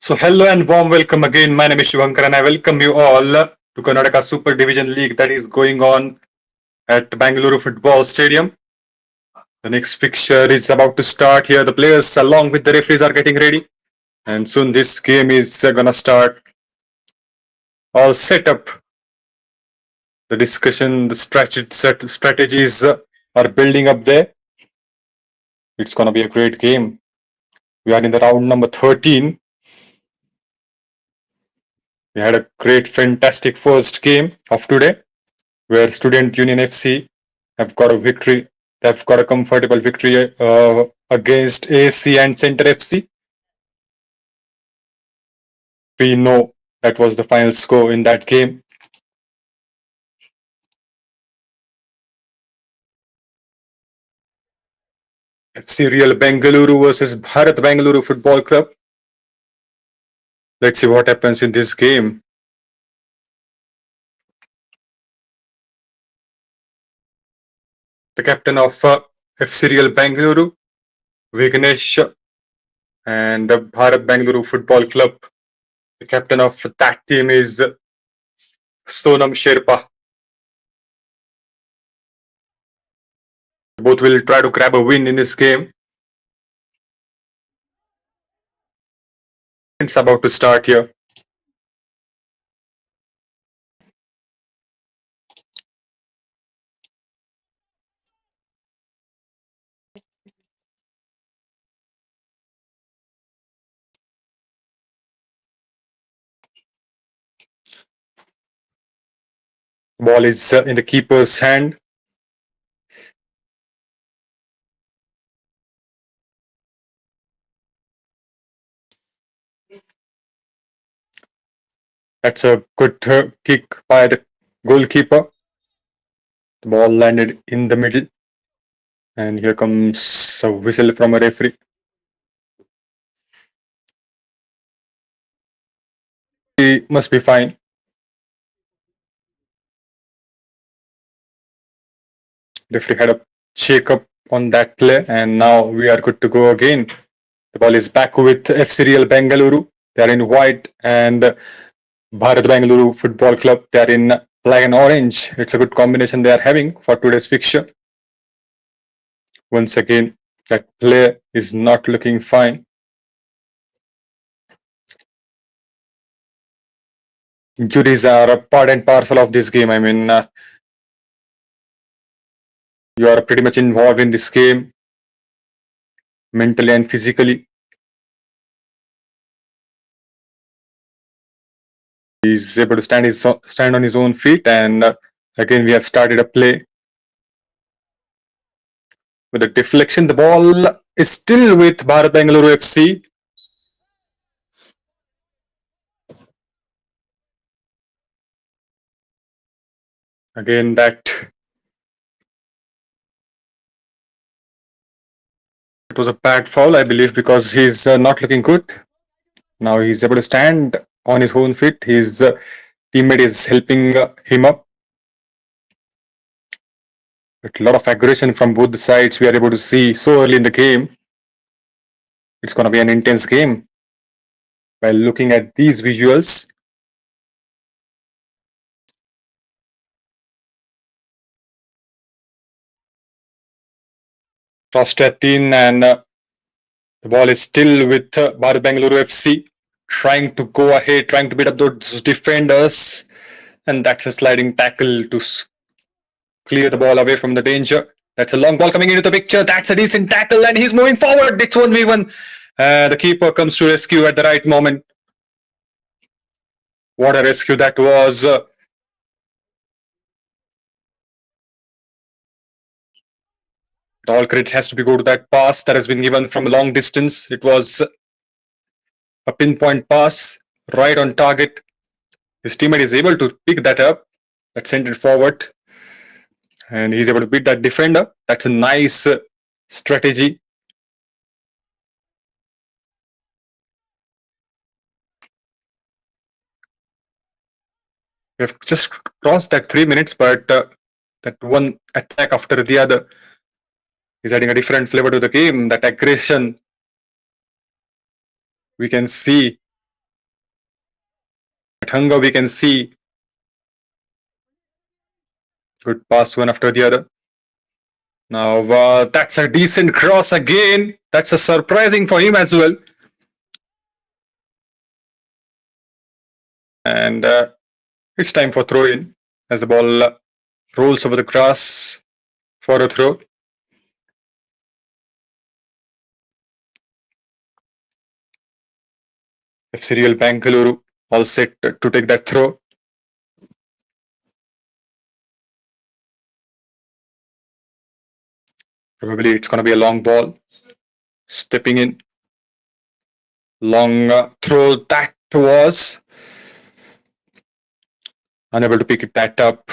So hello and warm welcome again. My name is Shivankar and I welcome you all to Karnataka Super Division League that is going on at Bangalore Football Stadium. The next fixture is about to start here. The players along with the referees are getting ready and soon this game is gonna start. All set up. The discussion, the strategies are building up there. It's gonna be a great game. We are in the round number 13. We had a great, fantastic first game of today, where Student Union FC have got a victory. They've got a comfortable victory against AC and Center FC. We know that was the final score in that game. FC Real Bengaluru versus Bharat Bengaluru Football Club. Let's see what happens in this game. The captain of FC Real Bengaluru, Vignesh, and Bharat Bengaluru Football Club. The captain of that team is Sonam Sherpa. Both will try to grab a win in this game. It's about to start here. Ball is in the keeper's hand. That's a good kick by the goalkeeper. The ball landed in the middle. And here comes a whistle from a referee. He must be fine. Referee had a shake-up on that play and now we are good to go again. The ball is back with FC Real Bengaluru. They are in white and Bharat Bengaluru Football Club. They are in black and orange. It's a good combination they are having for today's fixture. Once again, that play is not looking fine. Injuries are a part and parcel of this game. I mean, you are pretty much involved in this game mentally and physically. He's able to stand on his own feet, and again we have started a play with a deflection. The ball is still with Bharat Bengaluru FC. Again, that it was a bad foul, I believe, because he's not looking good. Now he's able to stand on his own feet. His teammate is helping him up. A lot of aggression from both the sides we are able to see so early in the game. It's going to be an intense game. By looking at these visuals, crossed at in and the ball is still with Bharat Bengaluru FC, trying to go ahead, trying to beat up those defenders, and that's a sliding tackle to clear the ball away from the danger. That's a long ball coming into the picture. That's a decent tackle and he's moving forward. It's 1v1. The keeper comes to rescue at the right moment. What a rescue that was. All credit has to be go to that pass that has been given from a long distance. It was a pinpoint pass right on target. His teammate is able to pick that up. That sent it forward. And he's able to beat that defender. That's a nice strategy. We have just crossed that 3 minutes, but that one attack after the other is adding a different flavor to the game. That aggression we can see hunger we can see. Good pass one after the other. Now that's a decent cross again. That's a surprising for him as well. And it's time for throw in as the ball rolls over the grass for a throw. FC Real Bengaluru all set to take that throw. Probably it's going to be a long ball. Stepping in. Long throw that was unable to pick that up.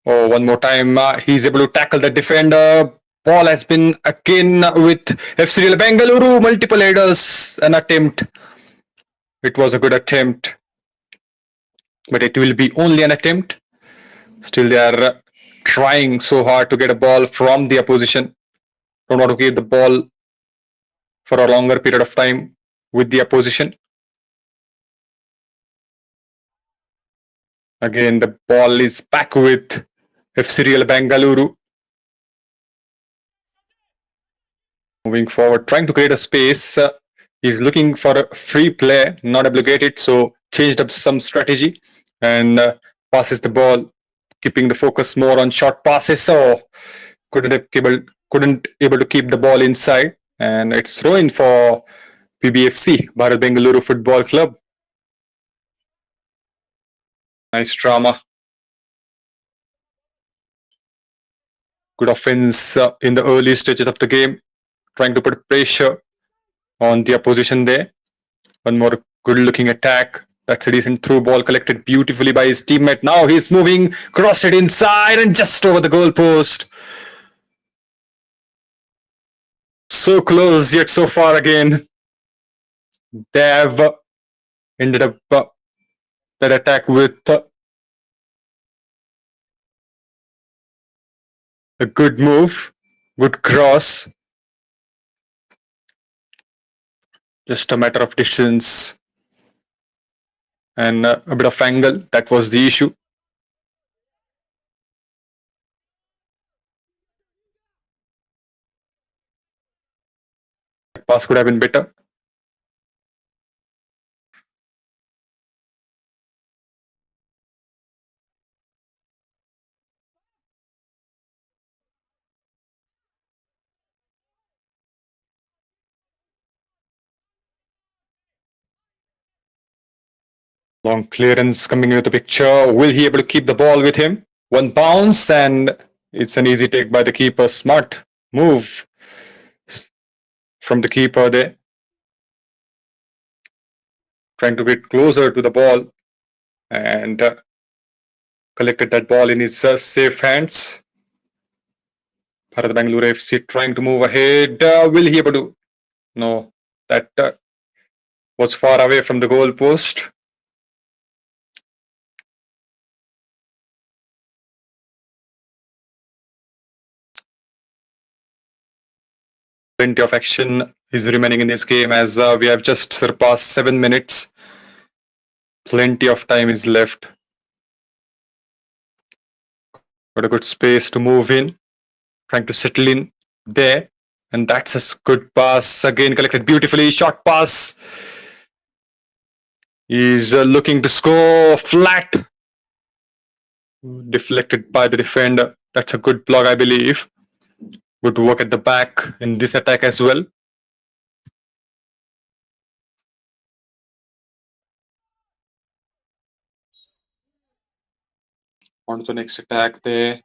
Oh, one more time. He's able to tackle the defender. Ball has been again with FC Real Bengaluru. Multiple headers. An attempt. It was a good attempt. But it will be only an attempt. Still, they are trying so hard to get a ball from the opposition. Don't want to keep the ball for a longer period of time with the opposition. Again, the ball is back with FC Real Bengaluru. Moving forward, trying to create a space. He's looking for a free play, not able to get it, so changed up some strategy and passes the ball, keeping the focus more on short passes. So couldn't able to keep the ball inside, and it's throw-in for PBFC, Bharat Bengaluru Football Club. Nice drama. Good offense in the early stages of the game, trying to put pressure on the opposition there. One more good-looking attack. That's a decent through ball collected beautifully by his teammate. Now he's moving, crossed it inside and just over the goal post. So close yet so far again. They have ended up that attack with a good move, good cross. Just a matter of distance and a bit of angle. That was the issue. Pass could have been better. Long clearance coming into the picture. Will he able to keep the ball with him? One bounce and it's an easy take by the keeper. Smart move from the keeper there. Trying to get closer to the ball and collected that ball in his safe hands. Bharat Bengaluru FC trying to move ahead. Will he able to? No, that was far away from the goal post. Plenty of action is remaining in this game as we have just surpassed 7 minutes. Plenty of time is left. Got a good space to move in. Trying to settle in there. And that's a good pass. Again, collected beautifully. Short pass. He's looking to score flat. Deflected by the defender. That's a good block, I believe. Good work at the back in this attack as well. On to the next attack there.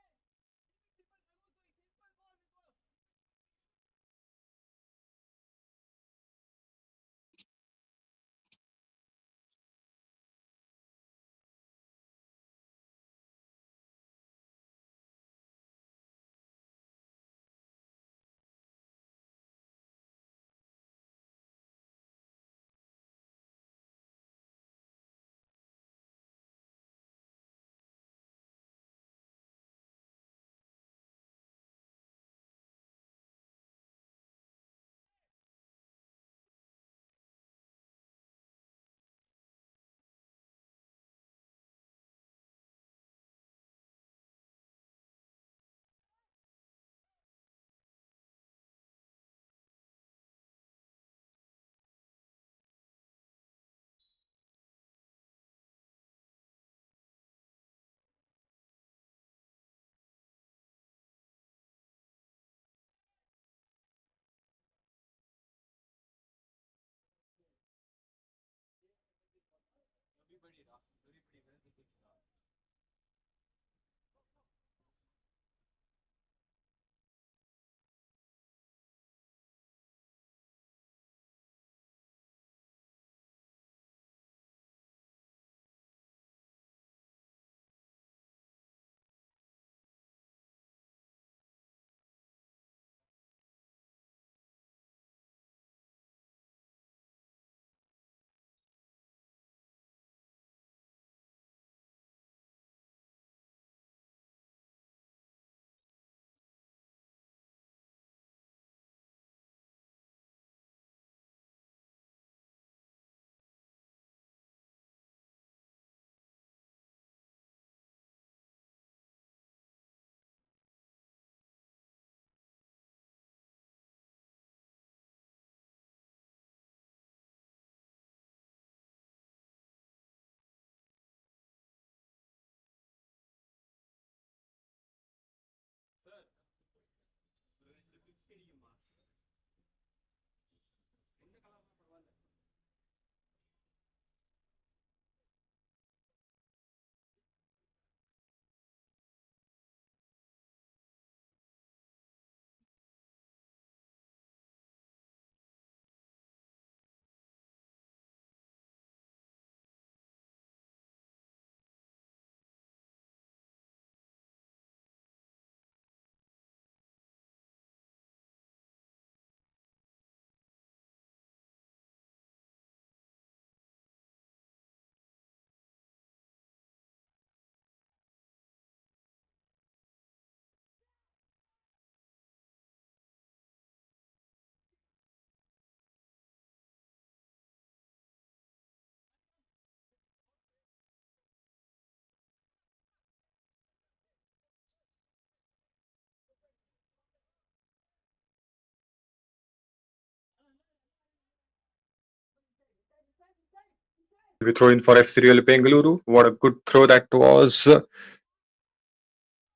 We throw in for FC Real Bengaluru. What a good throw that was.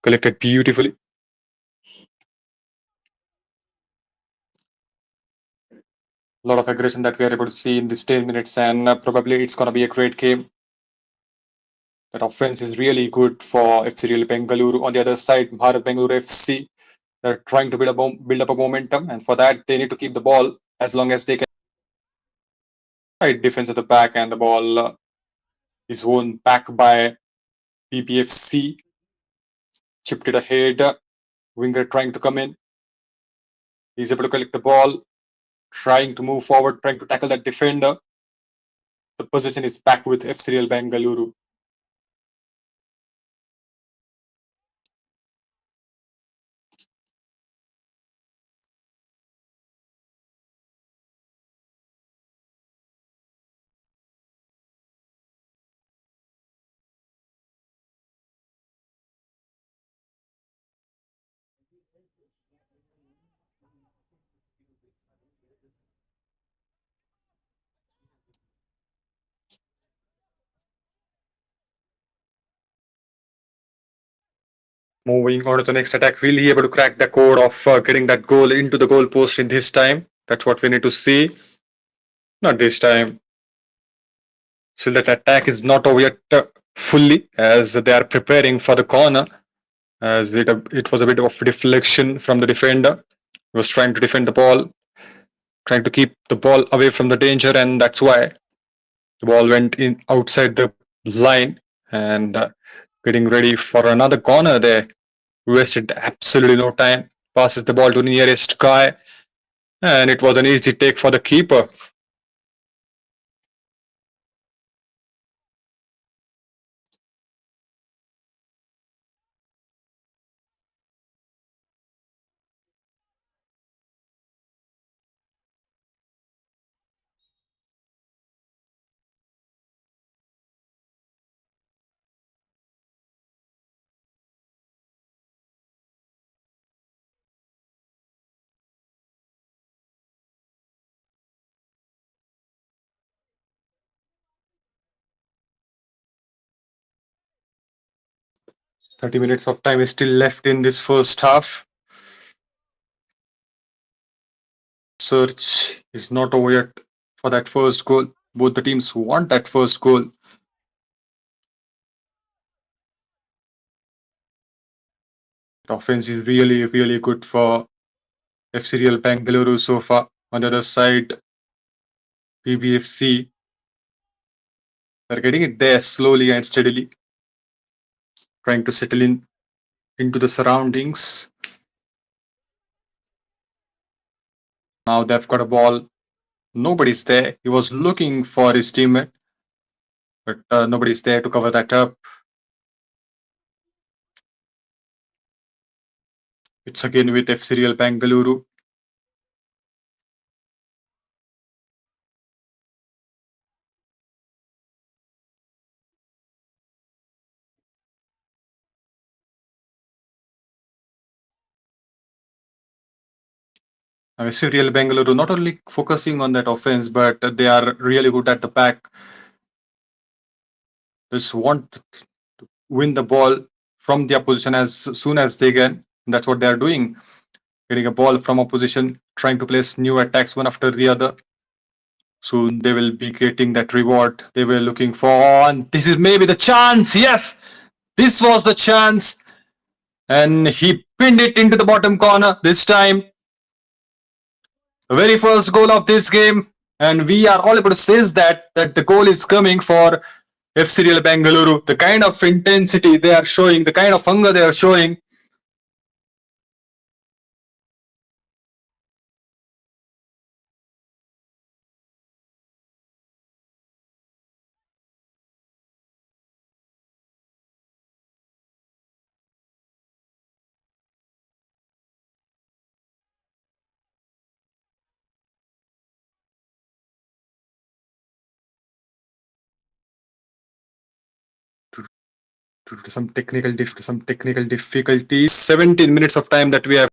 Collected beautifully. A lot of aggression that we are able to see in these 10 minutes, and probably it's going to be a great game. That offense is really good for FC Real Bengaluru. On the other side, Bharat Bengaluru FC, they're trying to build up a momentum, and for that, they need to keep the ball as long as they can. Right defense at the back, and the ball is won back by BBFC. Chipped it ahead. Winger trying to come in. He's able to collect the ball, trying to move forward, trying to tackle that defender. The possession is back with FC Real Bengaluru. Moving on to the next attack, will he able to crack the code of getting that goal into the goal post in this time? That's what we need to see. Not this time. So that attack is not over yet fully, as they are preparing for the corner. As it was a bit of deflection from the defender. He was trying to defend the ball, trying to keep the ball away from the danger, and that's why the ball went in outside the line and getting ready for another corner there. Wasted absolutely no time. Passes the ball to the nearest guy, and it was an easy take for the keeper. 30 minutes of time is still left in this first half. Search is not over yet for that first goal. Both the teams want that first goal. The offense is really, really good for FC Real Bengaluru so far. On the other side, PBFC, they're getting it there slowly and steadily, trying to settle in into the surroundings. Now they've got a ball. Nobody's there. He was looking for his teammate, but nobody's there to cover that up. It's again with FC Real Bengaluru. FC Real Bengaluru not only focusing on that offense, but they are really good at the back. Just want to win the ball from their position as soon as they can. And that's what they are doing. Getting a ball from opposition, trying to place new attacks one after the other. Soon they will be getting that reward they were looking for. And this is maybe the chance. Yes, this was the chance. And he pinned it into the bottom corner this time. The very first goal of this game. And we are all able to say that the goal is coming for FC Real Bengaluru. The kind of intensity they are showing, the kind of hunger they are showing. Due to some technical difficulties. 17 minutes of time that we have.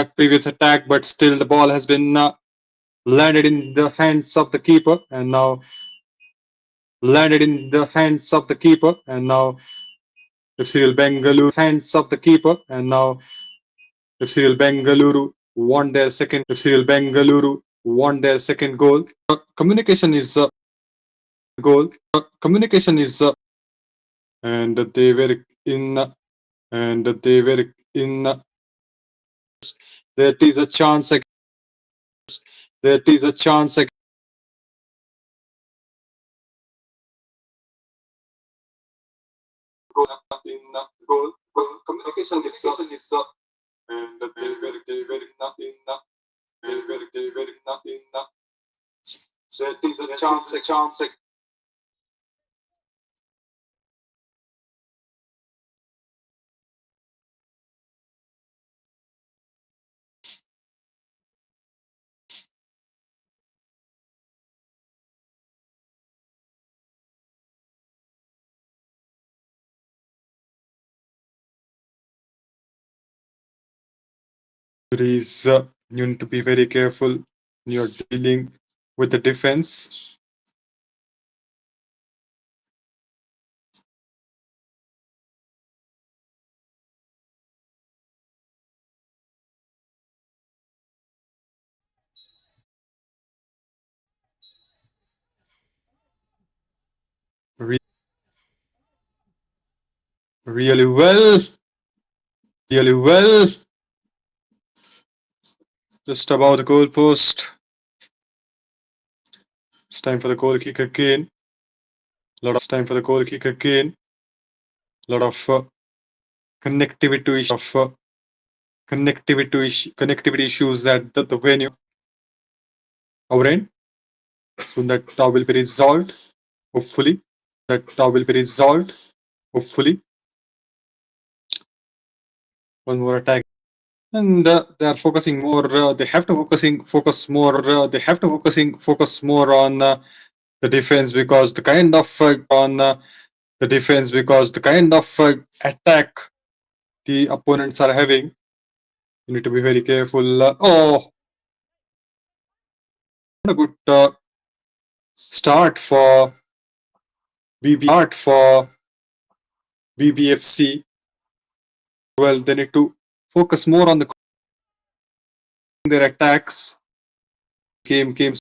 that previous attack, but still the ball has been landed in the hands of the keeper, and now landed in the hands of the keeper, and now if Cyril Bengaluru won their second goal. Communication is goal. Communication is and they were in and they were in. There is a chance. There is a chance. In goal. Communication is and they were in. There is a chance. Is you need to be very careful when you're dealing with the defense. Really well, really well. Just above the goal post. It's time for the goal kick again. It's time for the goal kick again. Lot of connectivity issues at the venue. Our end. Soon that will be resolved. Hopefully, that will be resolved. Hopefully, one more attack, and they are focusing more. They have to focus more. They have to focus more on the defense because the kind of the defense because the kind of attack the opponents are having. You need to be very careful. A good start for BBFC. Well, they need to focus more on their attacks. Game came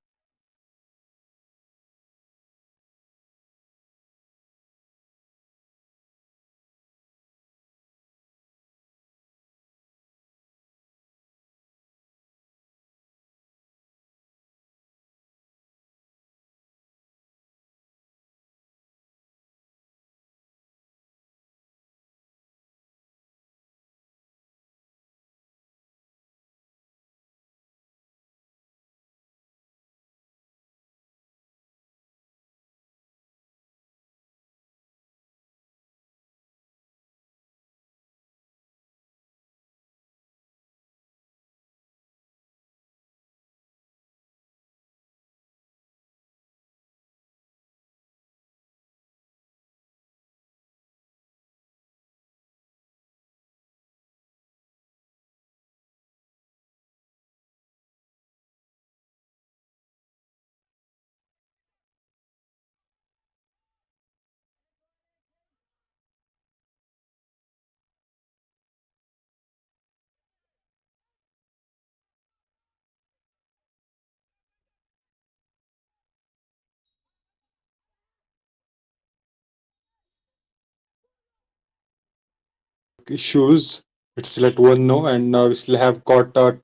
2 issues. It's still at 1 no, and we still have got 9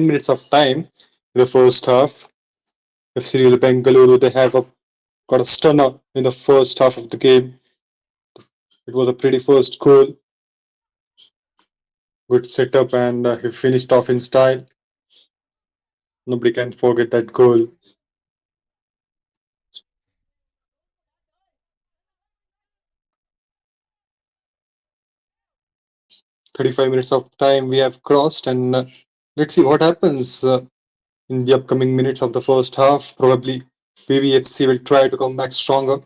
minutes of time in the first half. If Cyril Bengaluru, they have got a stunner in the first half of the game. It was a pretty first goal. Good setup, and he finished off in style. Nobody can forget that goal. "35 minutes of time we have crossed, and let's see what happens in the upcoming minutes of the first half. Probably BBFC will try to come back stronger.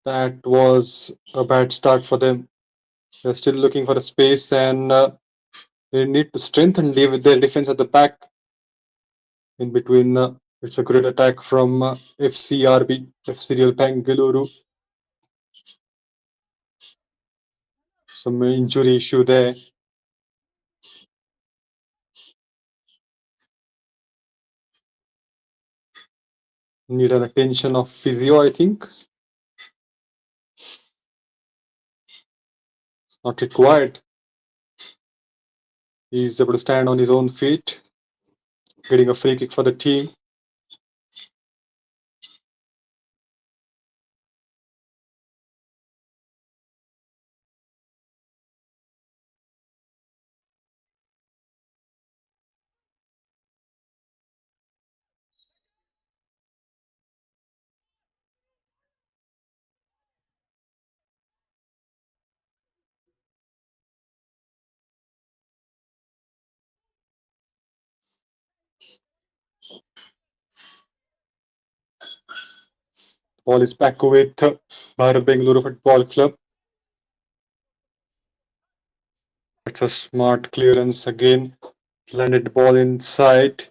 That was a bad start for them. They're still looking for a space, and They need to strengthen their defense at the back. In between, it's a great attack from FCRB, FCRL Bengaluru. Some injury issue there. Need an attention of physio, I think. Not required. He's able to stand on his own feet, getting a free kick for the team. Ball is back with Bharat Bengaluru Football Club. That's a smart clearance again. Landed the ball inside.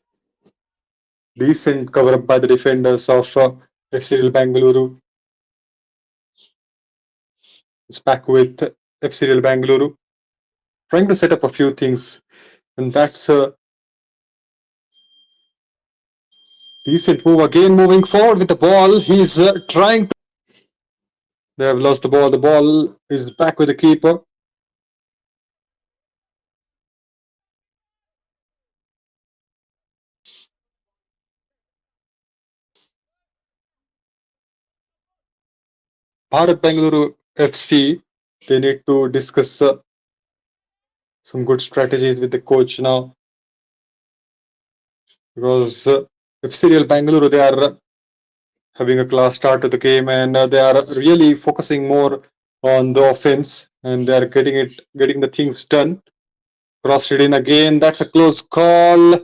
Decent cover up by the defenders of FCRL Bengaluru. It's back with FCRL Bengaluru. Trying to set up a few things. And that's a decent move again. Moving forward with the ball. He's trying to. They have lost the ball. The ball is back with the keeper. Bharat Bengaluru FC, they need to discuss some good strategies with the coach now. Because FCRL Bengaluru, they are having a class start to the game and they are really focusing more on the offense and they are getting the things done. Crossed it in again. That's a close call.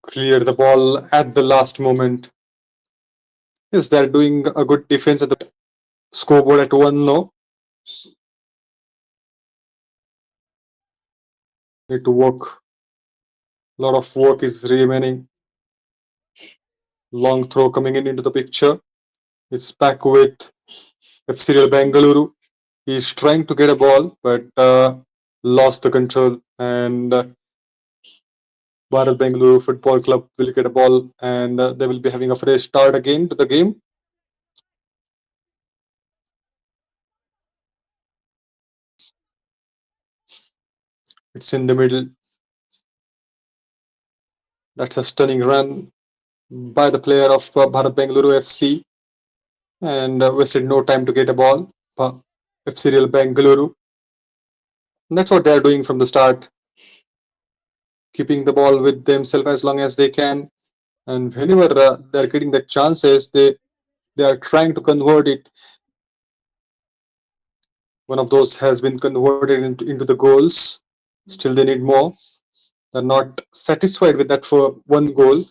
Clear the ball at the last moment. Yes, they're doing a good defense at the scoreboard at 1-0. Need to work. A lot of work is remaining. Long throw coming in into the picture. It's back with FCRL Bengaluru. He's trying to get a ball, but lost the control. And Bharat Bengaluru Football Club will get a ball, and they will be having a fresh start again to the game. It's in the middle. That's a stunning run by the player of Bharat Bengaluru FC, and wasted no time to get a ball. FCRL Bengaluru. And that's what they're doing from the start, keeping the ball with themselves as long as they can. And whenever they're getting the chances, they are trying to convert it. One of those has been converted into the goals. Still, they need more. They're not satisfied with that for one goal.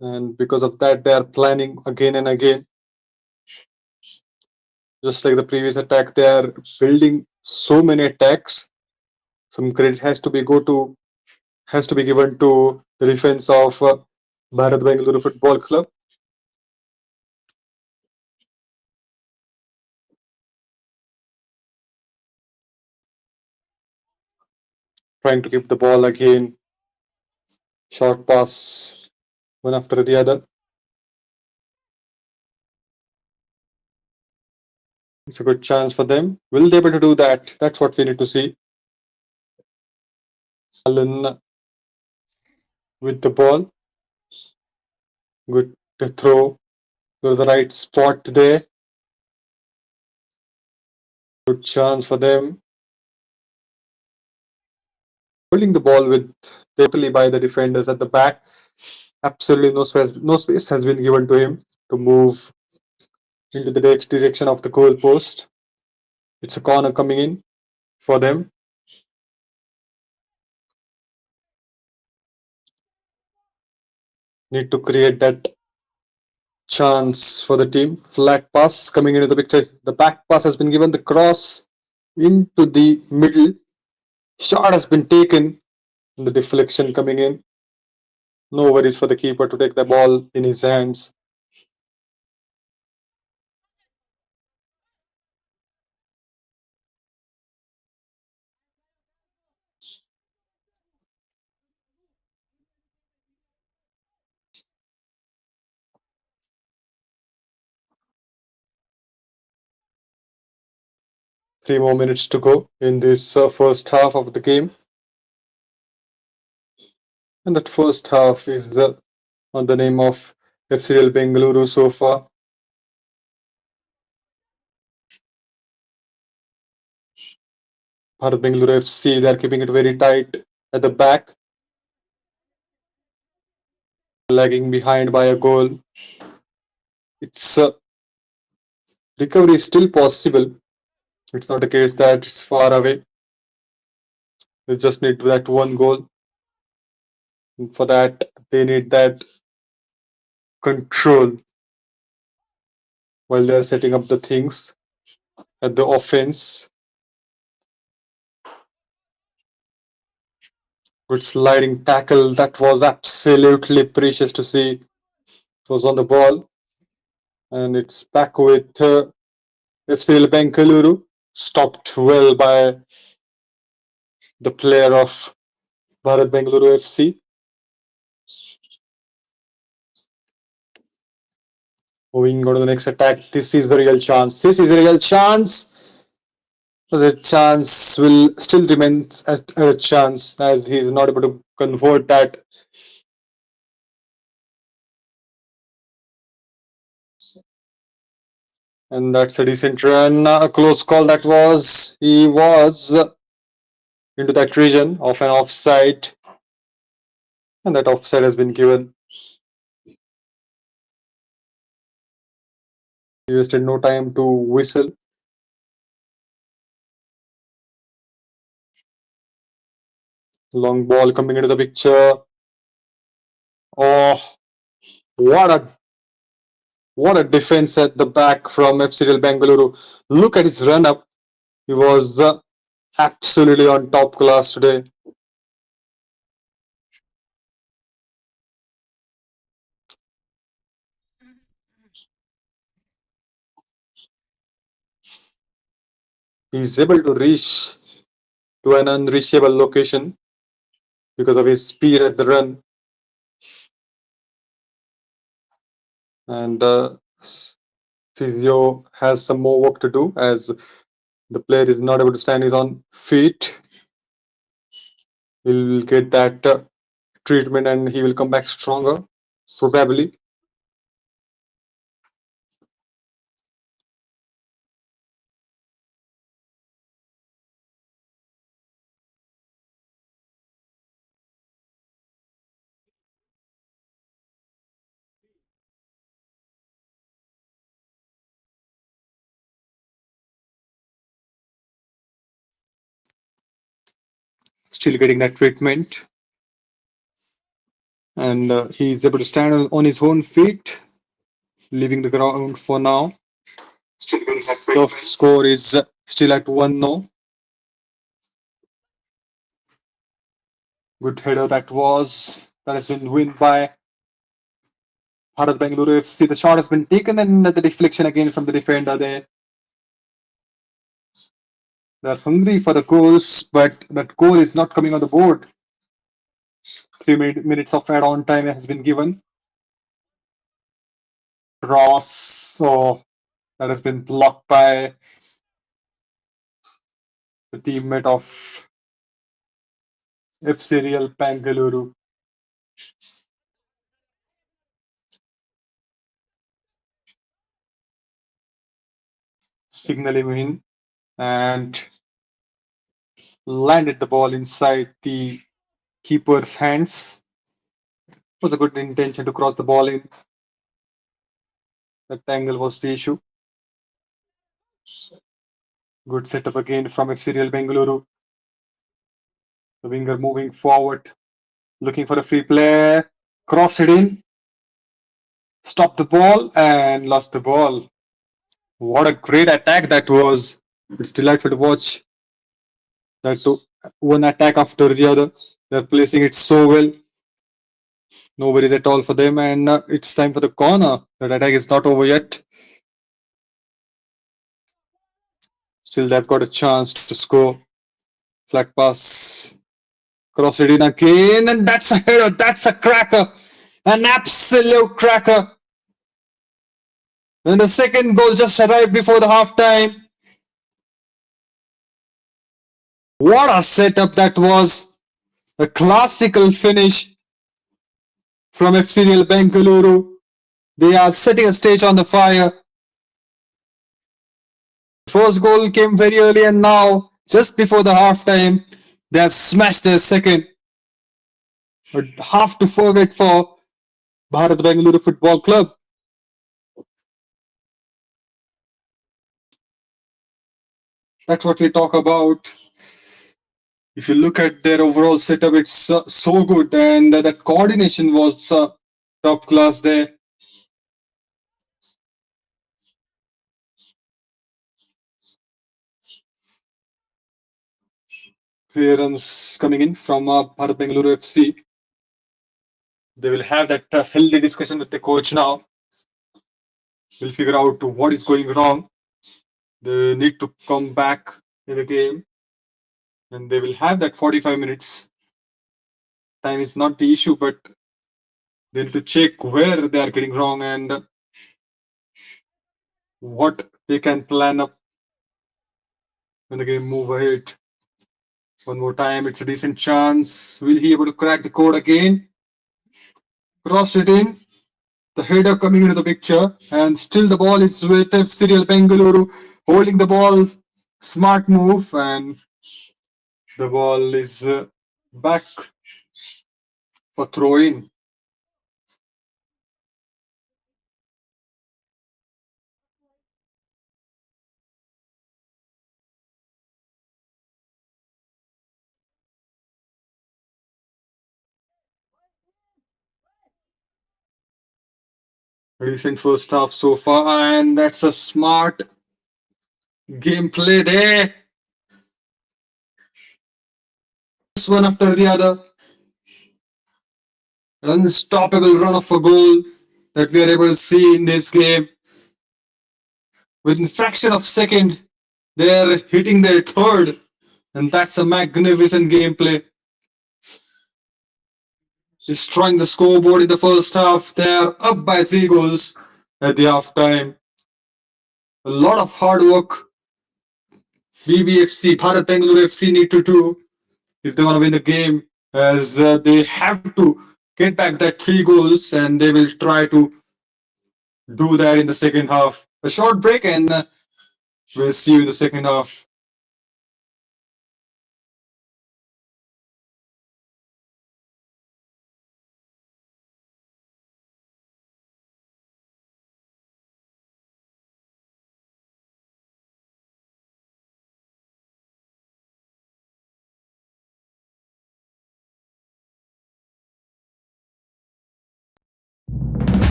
And because of that, they are planning again and again. Just like the previous attack, they are building so many attacks. Some credit has to be given to the defense of Bharat Bengaluru Football Club. Trying to keep the ball again. Short pass, one after the other. It's a good chance for them. Will they be able to do that? That's what we need to see. Allen with the ball. Good throw to the right spot there. Good chance for them. Holding the ball with totally by the defenders at the back. Absolutely no space has been given to him to move into the next direction of the goal post. It's a corner coming in for them. Need to create that chance for the team. Flat pass coming into the picture. The back pass has been given. The cross into the middle. Shot has been taken. The deflection coming in. No worries for the keeper to take the ball in his hands. Three more minutes to go in this first half of the game. And that first half is on the name of FCL Bengaluru so far. Bharat Bengaluru FC, they are keeping it very tight at the back, lagging behind by a goal. It's recovery is still possible. It's not the case that it's far away. They just need that one goal. And for that, they need that control while they're setting up the things at the offense. Good sliding tackle. That was absolutely precious to see. It was on the ball. And it's back with FCL Bengaluru. Stopped well by the player of Bharat Bengaluru FC. Moving on to the next attack. This is the real chance. This is the real chance. The chance will still remain as a chance as he is not able to convert that. And that's a decent run. A close call that was. He was into that region of an offside. And that offside has been given. He wasted no time to whistle. Long ball coming into the picture. Oh, what a defense at the back from FCL Bengaluru. Look at his run up. He was absolutely on top class today. He's able to reach to an unreachable location because of his speed at the run. And Physio has some more work to do as the player is not able to stand his own feet. He'll get that treatment and he will come back stronger, probably. Still getting that treatment. And he's able to stand on his own feet, leaving the ground for now. The score is still at 1-0. Good header that was. That has been won by Bharat Bengaluru FC. The shot has been taken and the deflection again from the defender there. They're hungry for the goals, but that goal is not coming on the board. 3 minutes of add-on time has been given. Cross, oh, that has been blocked by the teammate of FC Real Bengaluru. Signaling in and landed the ball inside the keeper's hands. It was a good intention to cross the ball in. That angle was the issue. Good setup again from FC Real Bengaluru. The winger moving forward, looking for a free play. Cross it in. Stop the ball and lost the ball. What a great attack that was. It's delightful to watch that one attack after the other. They're placing it so well. No worries at all for them. And it's time for the corner. That attack is not over yet. Still, they've got a chance to score. Flat pass. Cross it in again. And that's a header. That's a cracker. An absolute cracker. And the second goal just arrived before the half time. What a setup that was. A classical finish from FC Bengaluru. They are setting a stage on the fire. First goal came very early, and now, just before the half time, they have smashed their second. But half to forget for Bharat Bengaluru Football Club. That's what we talk about. If you look at their overall setup, it's so good, and that coordination was top class there. Clearance coming in from Bharat Bengaluru FC. They will have that healthy discussion with the coach now. We'll figure out what is going wrong. They need to come back in the game, and they will have that 45 minutes. Time is not the issue, but they need to check where they are getting wrong and what they can plan up when the game move ahead. One more time, it's a decent chance. Will he able to crack the code again? Cross it in. The header coming into the picture, and still the ball is with FC Bengaluru holding the ball. Smart move, and the ball is back for throw in. Recent first half so far, and that's a smart gameplay there. One after the other. An unstoppable run of a goal that we are able to see in this game. Within a fraction of a second, they're hitting their third, and that's a magnificent gameplay. Destroying the scoreboard in the first half. They're up by 3 goals at the half time. A lot of hard work BBFC, Bharat Bengaluru FC need to do if they want to win the game, as they have to get back that 3 goals, and they will try to do that in the second half. A short break, and we'll see you in the second half.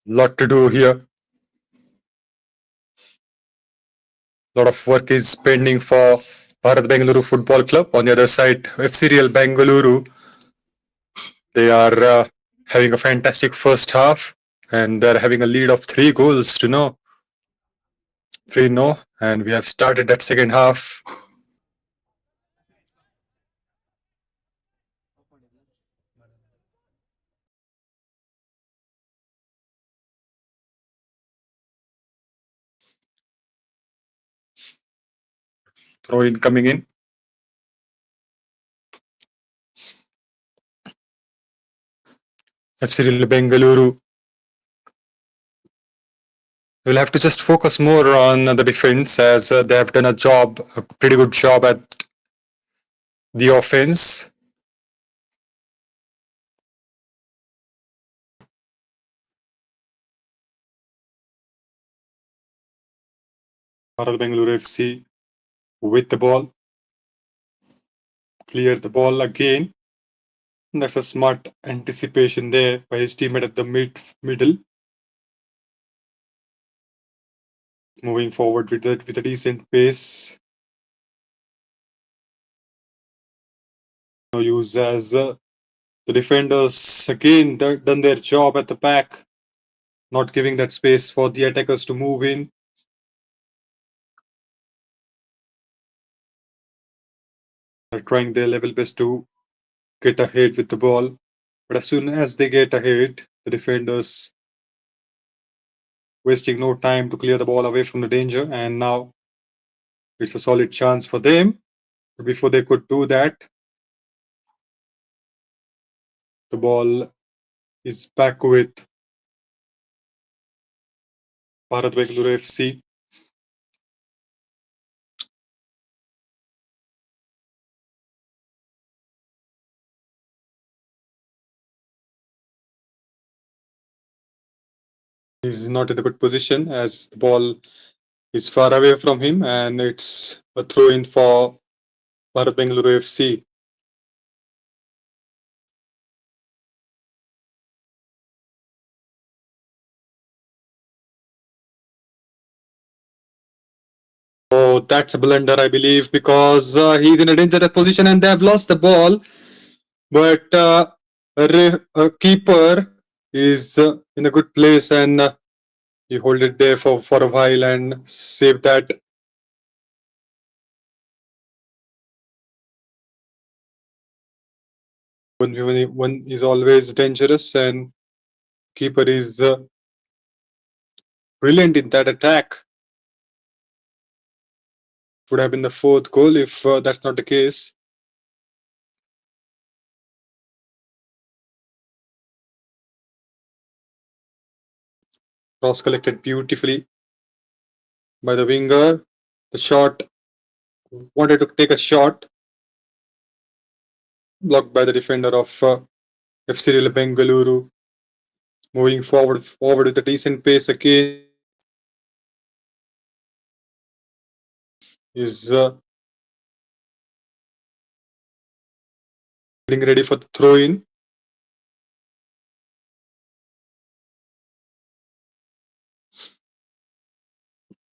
Lot to do here. Lot of work is pending for Bharat Bengaluru Football Club. On the other side, FC Real Bengaluru, they are having a fantastic first half and they're having a lead of 3 goals to no. 3 no. And we have started that second half. Throw in coming in. FC Real Bengaluru will have to just focus more on the defense as they have done a pretty good job at the offense. Bharat Bengaluru FC with the ball. Cleared the ball again. That's a smart anticipation there by his teammate at the middle. Moving forward with a decent pace. No use as the defenders again done their job at the back, not giving that space for the attackers to move in. They're trying their level best to get ahead with the ball. But as soon as they get ahead, the defenders wasting no time to clear the ball away from the danger. And now it's a solid chance for them. But before they could do that, the ball is back with Bharat Bengaluru FC. He's not in a good position as the ball is far away from him and it's a throw in for Bharat Bengaluru FC. Oh, that's a blunder, I believe, because he's in a dangerous position and they have lost the ball. But a keeper is in a good place and he hold it there for a while and save that. One is always dangerous and keeper is brilliant in that attack. Would have been the fourth goal if that's not the case. Cross collected beautifully by the winger. The shot wanted to take a shot, blocked by the defender of FC Real Bengaluru. Moving forward with a decent pace again is getting ready for the throw in.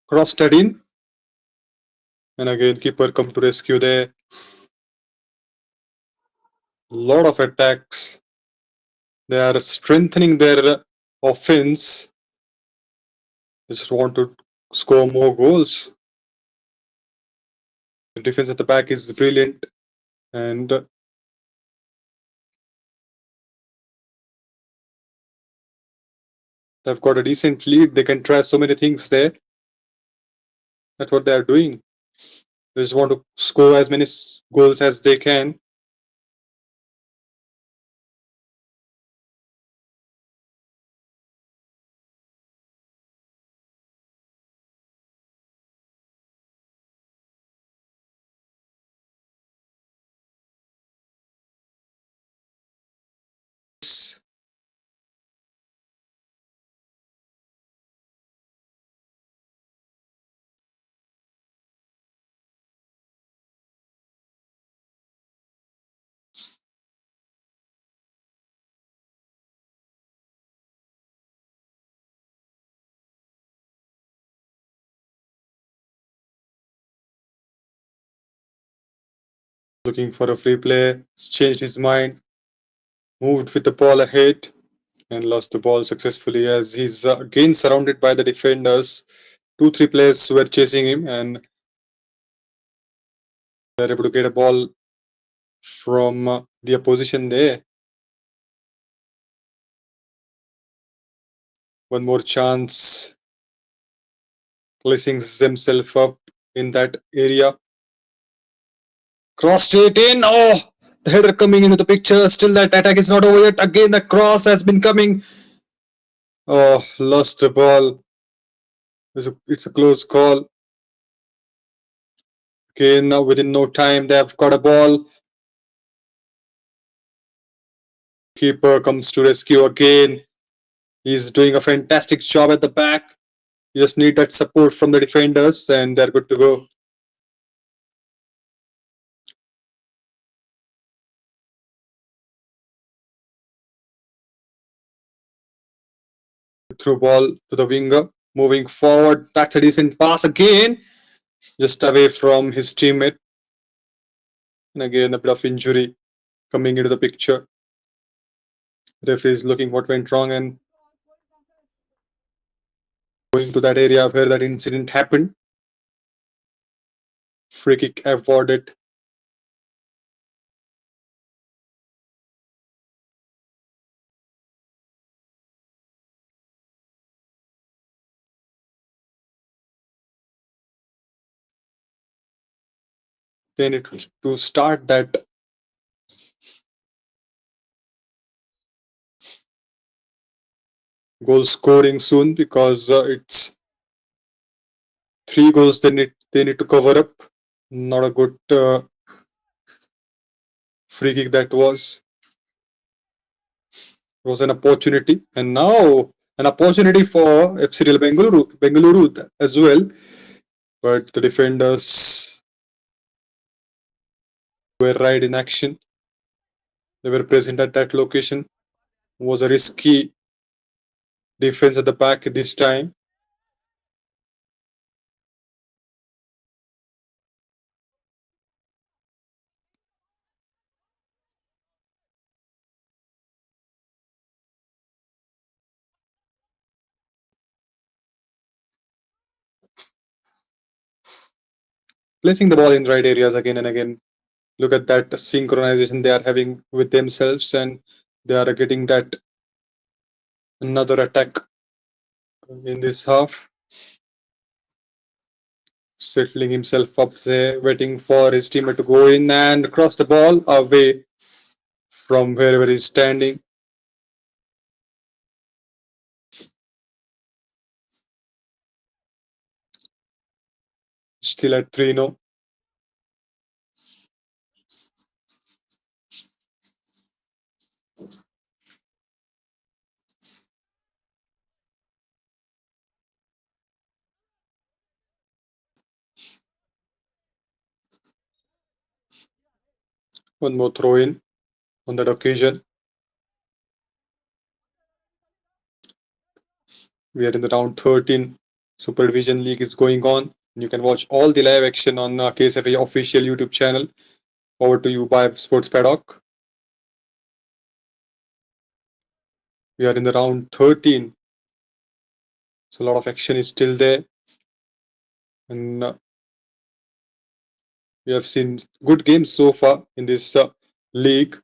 Crossed it in. And again, keeper come to rescue there. Lot of attacks. They are strengthening their offense. They just want to score more goals. The defense at the back is brilliant. And they've got a decent lead. They can try so many things there. That's what they are doing. They just want to score as many goals as they can. looking for a free play, changed his mind, moved with the ball ahead, and lost the ball successfully as he's again surrounded by the defenders. 2-3 players were chasing him, and they're able to get a ball from the opposition there. One more chance, placing themselves up in that area. Cross straight in. Oh, the header coming into the picture. Still, that attack is not over yet. Again, the cross has been coming. Oh, lost the ball. It's a close call. Okay, now within no time, they have got a ball. Keeper comes to rescue again. He's doing a fantastic job at the back. You just need that support from the defenders, and they're good to go. Through ball to the winger. Moving forward, that's a decent pass again. Just away from his teammate. And again, a bit of injury coming into the picture. Referee is looking what went wrong and going to that area where that incident happened. Free kick awarded. They need to start that goal scoring soon because it's 3 goals they need to cover up. Not a good free kick that was. It was an opportunity, and now an opportunity for FCL Bengaluru as well. But the defenders were right in action. They were present at that location. It was a risky defense at the back this time. Placing the ball in right areas again and again. Look at that synchronization they are having with themselves, and they are getting that another attack in this half. Settling himself up there, waiting for his teammate to go in and cross the ball away from wherever he's standing. Still at 3-0. One more throw in on that occasion. We are in the round 13. Super Division League is going on. You can watch all the live action on KSFA official YouTube channel. Over to you by Sports Paddock. We are in the round 13. So a lot of action is still there. And we have seen good games so far in this league.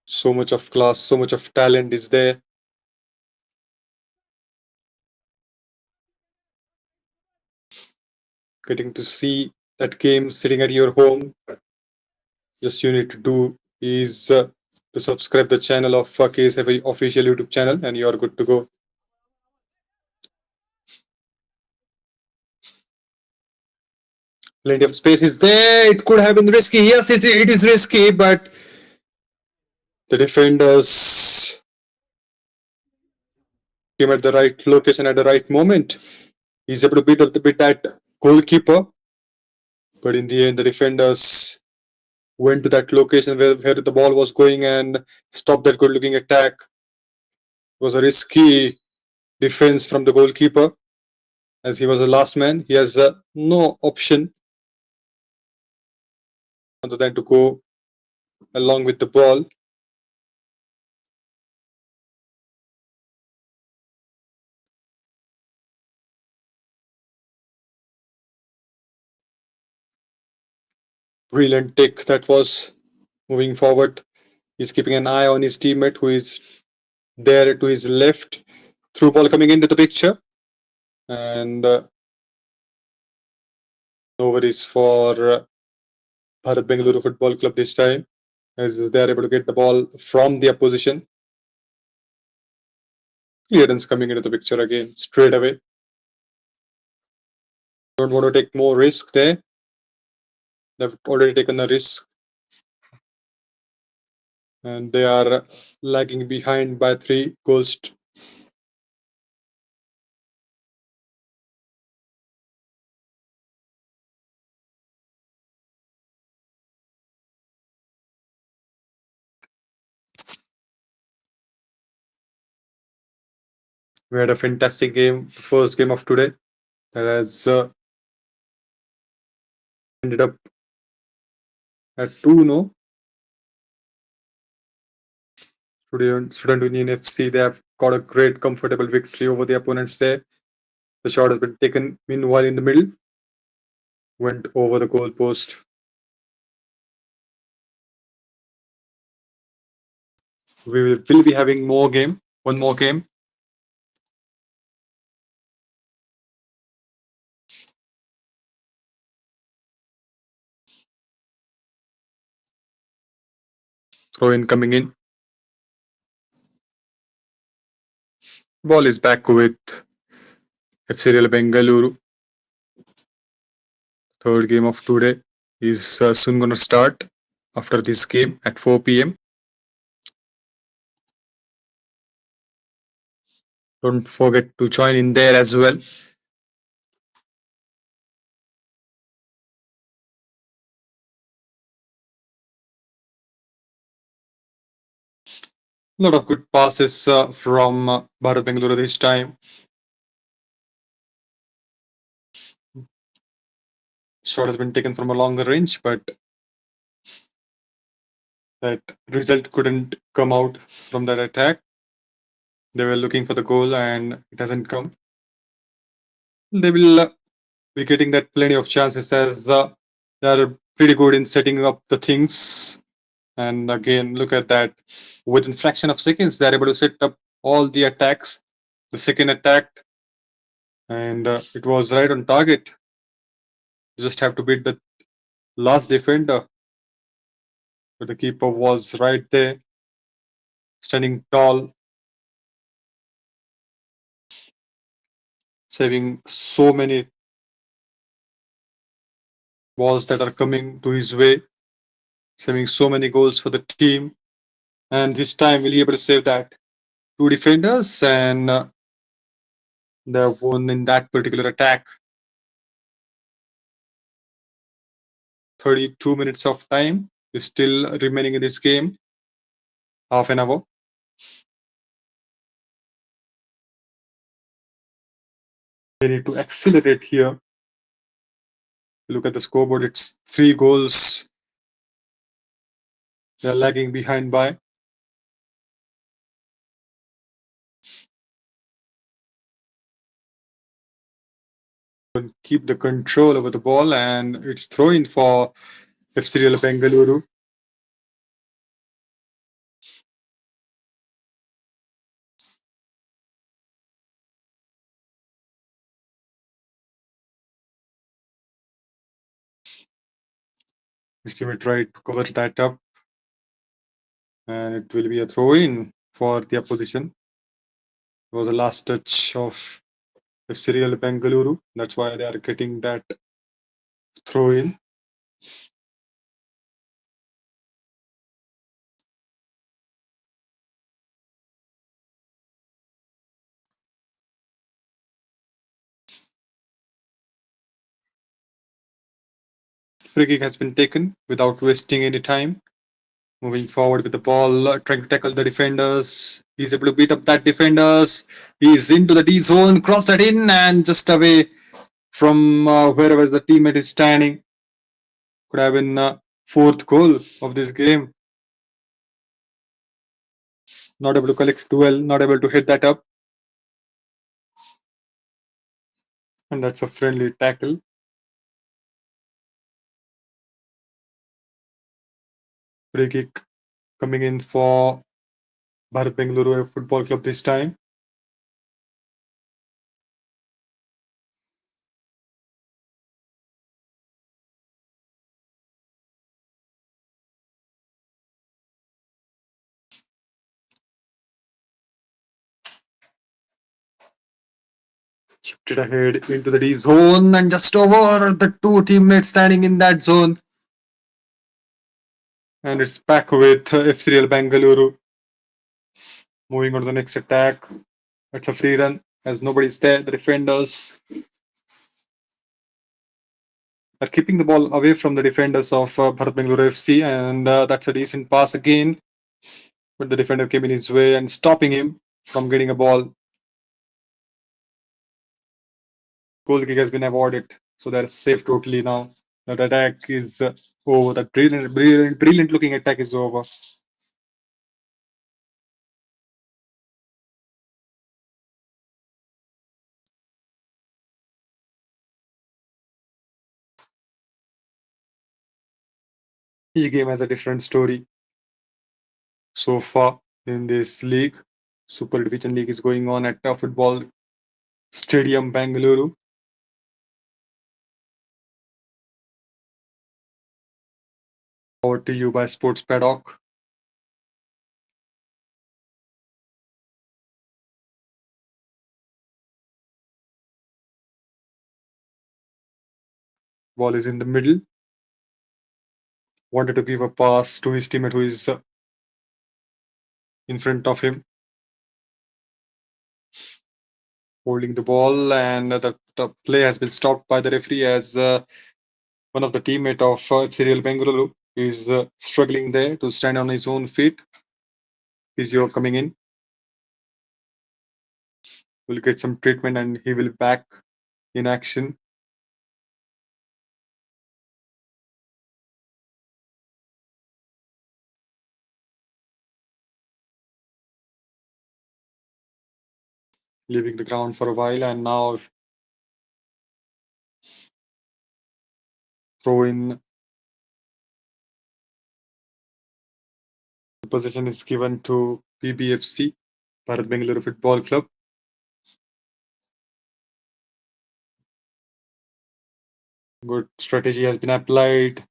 So much of class, so much of talent is there. Getting to see that game sitting at your home. Just you need to do is to subscribe the channel of KSFA official YouTube channel, and you are good to go. Plenty of space is there. It could have been risky. Yes, it is risky, but the defenders came at the right location at the right moment. He's able to beat that goalkeeper, but in the end, the defenders went to that location where the ball was going and stopped that good-looking attack. It was a risky defense from the goalkeeper. as he was the last man. He has no option other than to go along with the ball. Brilliant take that was moving forward. He's keeping an eye on his teammate who is there to his left. Through ball coming into the picture. And no worries for Bharat Bengaluru Football Club this time, as they are able to get the ball from the opposition. Clearance coming into the picture again, straight away. Don't want to take more risk there. They've already taken a risk. And they are lagging behind by 3 goals. We had a fantastic game, first game of today, that has ended up at 2-0. Student Union FC, they have got a great, comfortable victory over the opponents there. The shot has been taken, meanwhile, in the middle, went over the goal post. We will be having one more game. Throw in coming in. Ball is back with FC Bengaluru. Third game of today is soon going to start after this game at 4 p.m. Don't forget to join in there as well. A lot of good passes from Bharat Bengaluru this time. Shot has been taken from a longer range, but that result couldn't come out from that attack. They were looking for the goal and it hasn't come. They will be getting that plenty of chances, as they are pretty good in setting up the things. And again, look at that. Within fraction of seconds, they're able to set up all the attacks. The second attack, and it was right on target. You just have to beat the last defender. But the keeper was right there, standing tall, saving so many balls that are coming to his way, saving so many goals for the team. And this time, will he able to save that? 2 defenders, and they have won in that particular attack. 32 minutes of time is still remaining in this game. Half an hour. They need to accelerate here. Look at the scoreboard, it's 3 goals. They're lagging behind by. Keep the control over the ball, and it's throw-in for FC Bengaluru. Estimate try to cover that up, and it will be a throw-in for the opposition. It was the last touch of FC Bengaluru. That's why they are getting that throw-in. Free kick has been taken without wasting any time. Moving forward with the ball, trying to tackle the defenders. He's able to beat up that defenders. He's into the D zone, cross that in, and just away from wherever the teammate is standing. Could have been fourth goal of this game. Not able to collect it well, not able to hit that up. And that's a friendly tackle. Free kick coming in for Bharat Bengaluru Football Club this time. Chipped it ahead into the D zone and just over the two teammates standing in that zone. And it's back with FCL Bengaluru. Moving on to the next attack. It's a free run as nobody's there. The defenders are keeping the ball away from the defenders of Bharat Bengaluru FC, and that's a decent pass again. But the defender came in his way and stopping him from getting a ball. Goal kick has been avoided, so they're safe totally now. That attack is over. That brilliant looking attack is over. Each game has a different story. So far in this league, Super Division League is going on at Football Stadium, Bengaluru. Over to you by Sports Paddock. Ball is in the middle. Wanted to give a pass to his teammate who is in front of him. Holding the ball, and the play has been stopped by the referee as one of the teammate of FCL Bengaluru is struggling there to stand on his own feet. Physio coming in. Will get some treatment and he will back in action. Leaving the ground for a while and now throw in. The possession is given to PBFC, Bharat Bengaluru Football Club. Good strategy has been applied.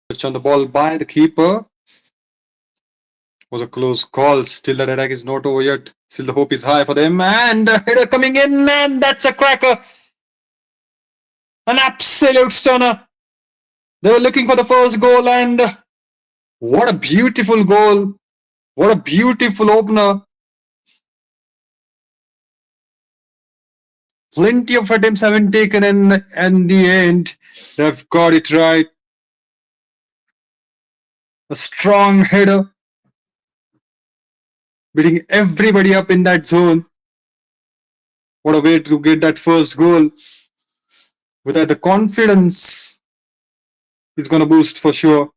Touch on the ball by the keeper. Was a close call. Still, that attack is not over yet. Still, the hope is high for them. And the header coming in, and that's a cracker. An absolute stunner. They were looking for the first goal, and what a beautiful goal. What a beautiful opener. Plenty of attempts have been taken, and in the end, they've got it right. A strong header, beating everybody up in that zone. What a way to get that first goal. Without the confidence, is going to boost for sure.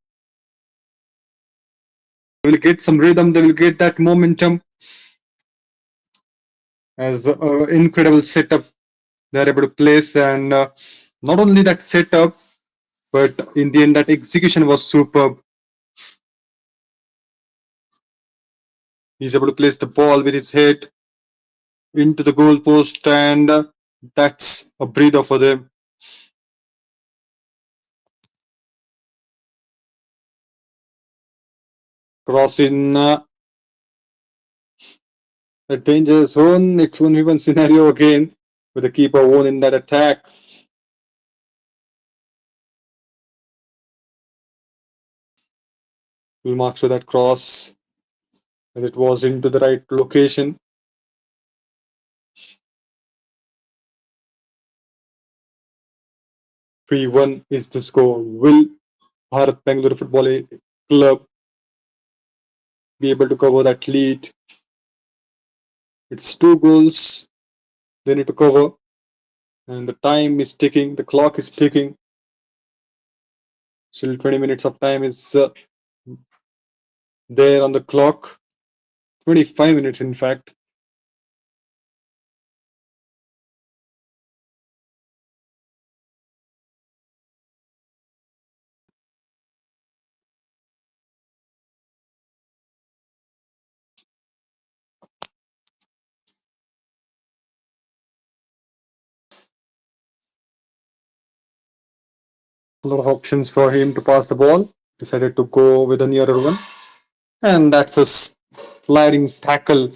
They will get some rhythm, they will get that momentum. As an incredible setup they're able to place, and not only that setup, but in the end, that execution was superb. He's able to place the ball with his head into the goal post, and that's a breather for them. Cross in a danger zone. It's 1v1 scenario again with the keeper won in that attack. Full marks for that cross, and it was into the right location. Three-1 is the score. Will Bharat Bengaluru Football Club be able to cover that lead? It's 2 goals they need to cover. And the time is ticking, the clock is ticking. Still 20 minutes of time is there on the clock. 25 minutes, in fact. A lot of options for him to pass the ball. Decided to go with a nearer one. And that's a sliding tackle.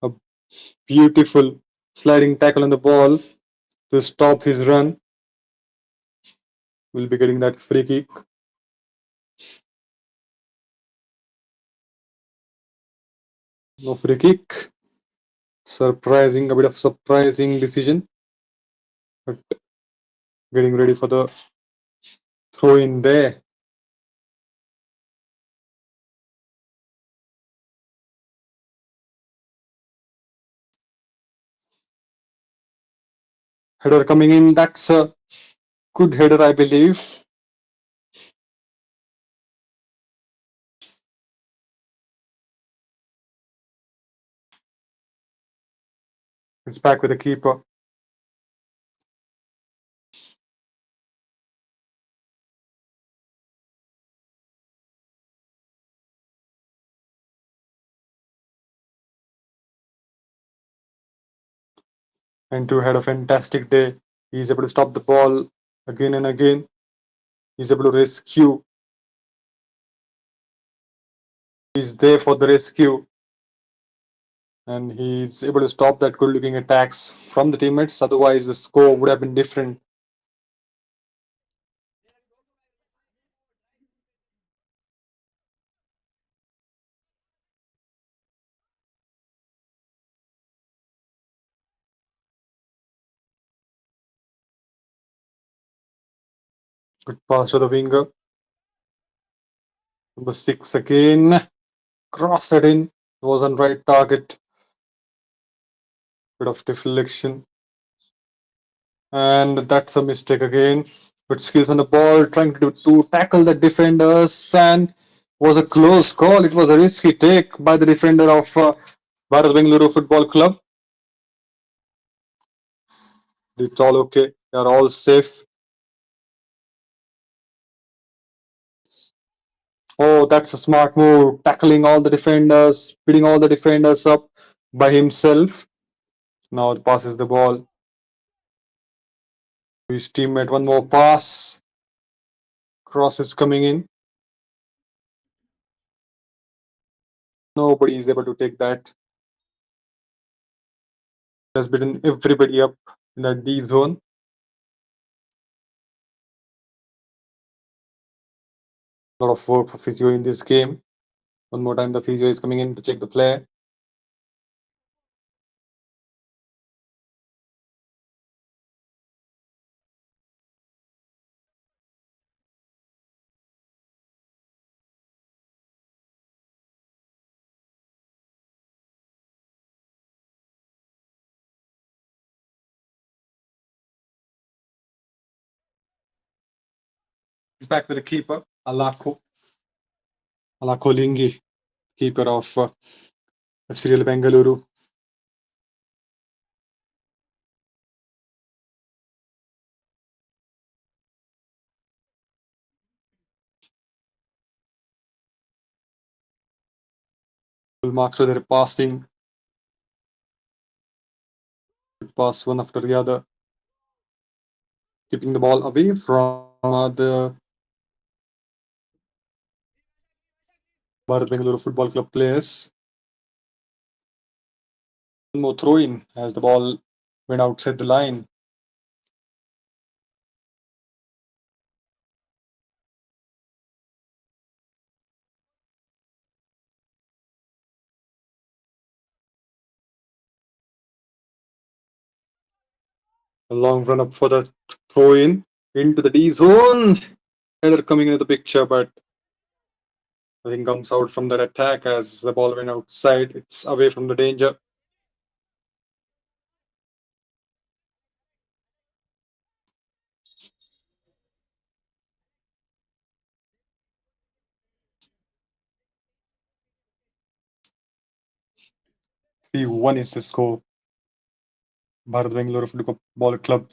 A beautiful sliding tackle on the ball to stop his run. We'll be getting that free kick. No free kick. Surprising, a bit of surprising decision. But getting ready for the throw in there. Header coming in. That's a good header, I believe. It's back with the keeper. And to had a fantastic day. He's able to stop the ball again and again. He's able to rescue. He's there for the rescue. And he's able to stop that good looking attacks from the teammates. Otherwise, the score would have been different. Good pass to the winger. Number 6 again. Crossed it in. It was on right target. Bit of deflection. And that's a mistake again. Good skills on the ball, trying to tackle the defenders, and was a close call. It was a risky take by the defender of Bharat Bengaluru Football Club. It's all okay. They are all safe. Oh, that's a smart move. Tackling all the defenders, speeding all the defenders up by himself. Now passes the ball to his teammate. One more pass. Cross is coming in. Nobody is able to take that. Has beaten everybody up in that D zone. A lot of work for physio in this game. One more time, the physio is coming in to check the player. He's back with the keeper, Alako Lingi, keeper of FCL Bengaluru. Full marks to their passing. Pass one after the other. Keeping the ball away from the Bharat Bengaluru Football Club players. One more throw in as the ball went outside the line. A long run up for the throw in into the D zone. Header coming into the picture, but nothing comes out from that attack as the ball went outside. It's away from the danger. 3-1 is the score. Bharat Bengaluru Football Club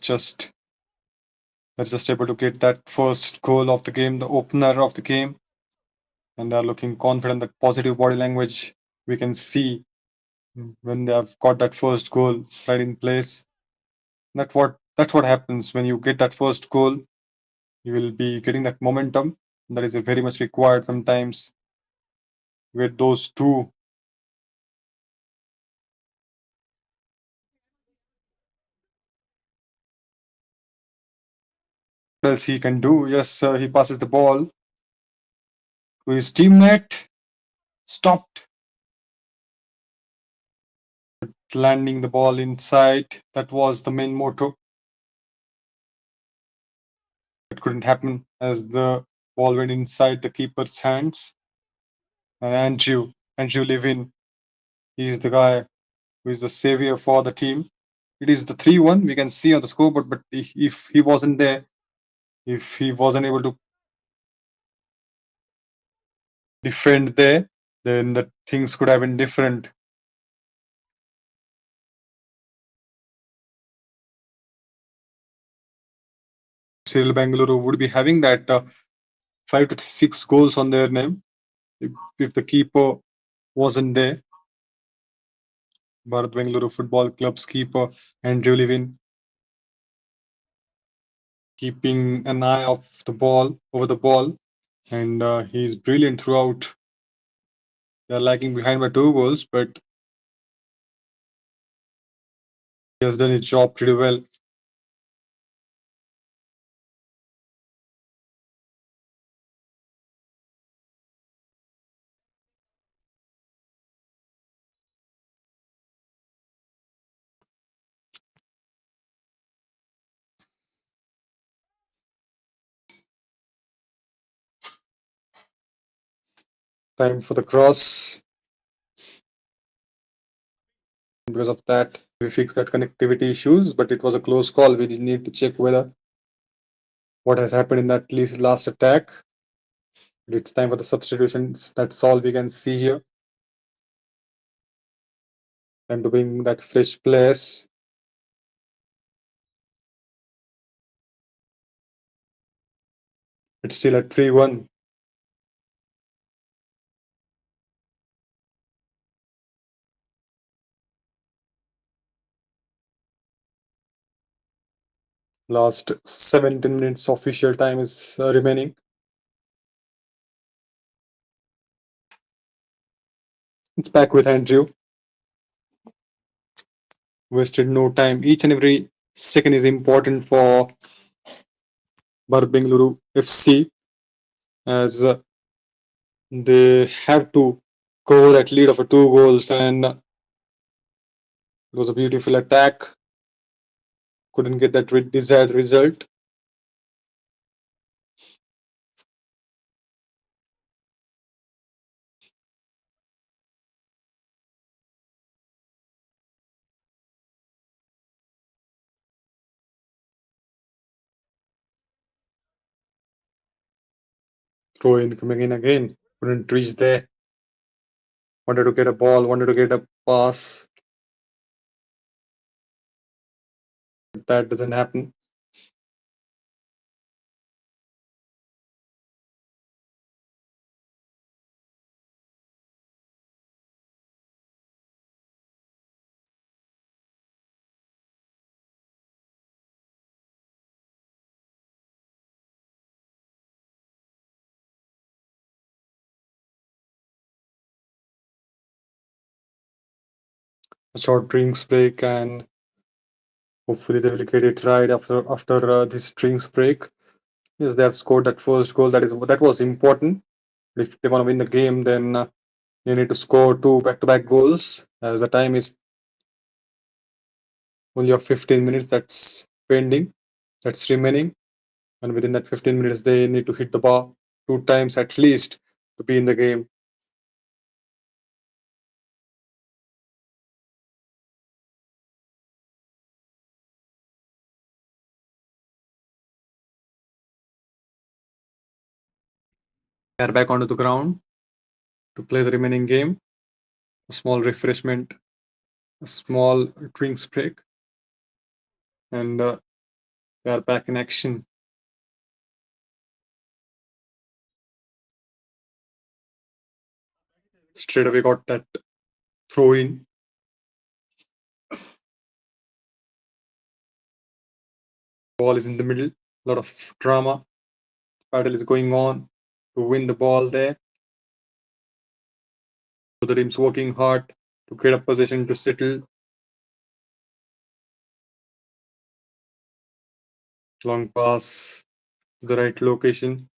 they're just able to get that first goal of the game, the opener of the game, and they're looking confident. That positive body language we can see when they have got that first goal right in place. That's what happens when you get that first goal. You will be getting that momentum that is very much required sometimes with those two. What else he can do? Yes, he passes the ball to his teammate. Stopped, landing the ball inside. That was the main motto. It couldn't happen as the ball went inside the keeper's hands. And Andrew Levin, he's the guy who is the savior for the team. It is the 3-1 we can see on the scoreboard, but if he wasn't there, if he wasn't able to defend there, then the things could have been different. Cyril Bangalore would be having that 5 to 6 goals on their name if the keeper wasn't there. Bharat Bengaluru Football Club's keeper Andrew Levin keeping an eye off the ball over the ball, and he's brilliant throughout. They're lagging behind by 2 goals, but he has done his job pretty well. Time for the cross. Because of that, we fixed that connectivity issues, but it was a close call. We did need to check whether what has happened in that last attack. It's time for the substitutions. That's all we can see here. Time to bring that fresh players. It's still at 3-1. Last 17 minutes official time is remaining. It's back with Andrew. Wasted no time. Each and every second is important for Bharat Bengaluru FC as they have to cover that lead of 2 goals, and it was a beautiful attack. Couldn't get that desired result. Throw in coming in again. Couldn't reach there. Wanted to get a ball, wanted to get a pass. That doesn't happen. A short drinks break, and hopefully they will get it right after this drinks break. Yes, they have scored that first goal. That was important. If they want to win the game, then you need to score 2 back-to-back goals. As the time is only of 15 minutes, that's pending, that's remaining, and within that 15 minutes, they need to hit the bar 2 times at least to be in the game. They are back onto the ground to play the remaining game. A small refreshment a small drinks break, and we are back in action. Straight away got that throw in. Ball is in the middle. A lot of drama. Battle is going on to win the ball there. So the team's working hard to get a position to settle. Long pass to the right location.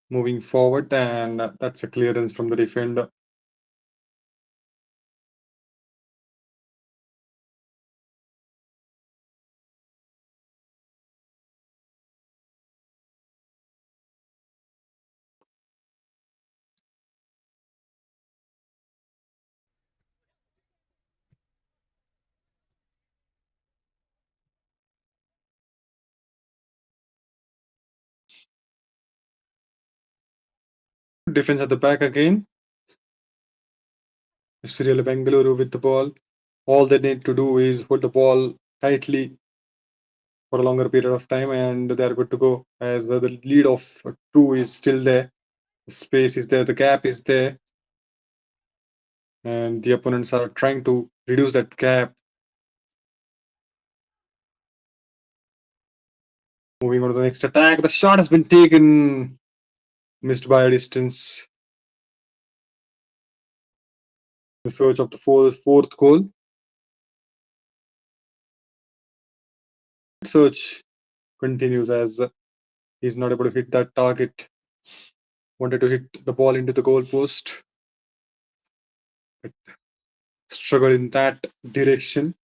Moving forward, and that's a clearance from the defender. Defense at the back again. Serial Bengaluru with the ball. All they need to do is hold the ball tightly for a longer period of time, and they are good to go. As the lead of two is still there, the space is there, the gap is there, and the opponents are trying to reduce that gap. Moving on to the next attack, the shot has been taken, missed by a distance. The search of the fourth goal. Search continues as he's not able to hit that target. Wanted to hit the ball into the goal post, but struggled in that direction.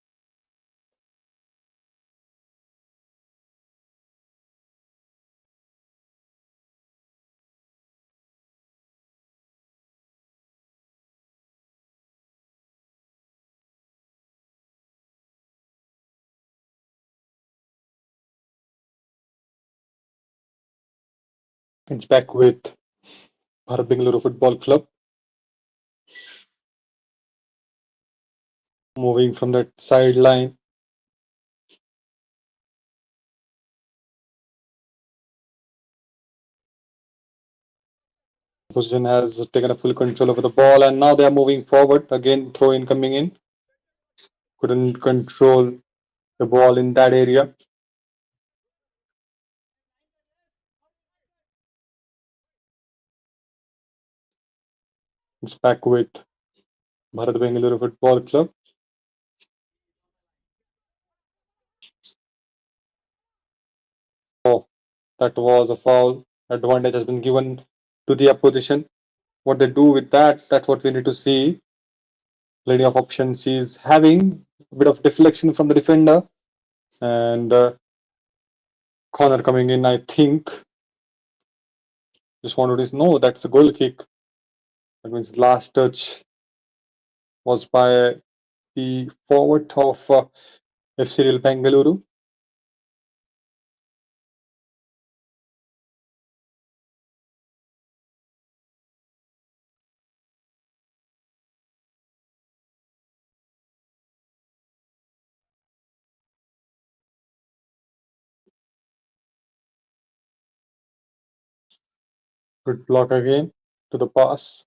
It's back with Bharat Bengaluru Football Club. Moving from that sideline. Position has taken a full control over the ball, and now they are moving forward. Again, throw in coming in. Couldn't control the ball in that area. It's back with Bharat Bengaluru Football Club. Oh, that was a foul. Advantage has been given to the opposition. What they do with that, that's what we need to see. Plenty of options. He's having a bit of deflection from the defender, and corner coming in, I think. Just wanted to know that's a goal kick. That means last touch was by the forward of FC Bengaluru. Good block again to the pass.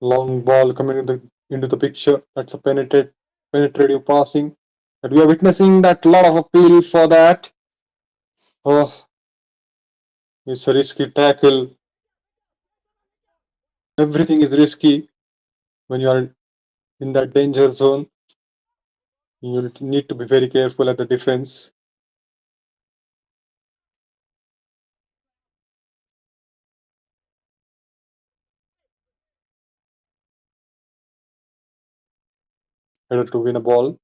Long ball coming into the picture. That's a penetrative passing. But we are witnessing that lot of appeal for that. Oh, it's a risky tackle. Everything is risky when you are in that danger zone. You need to be very careful at the defense. Better to win a ball.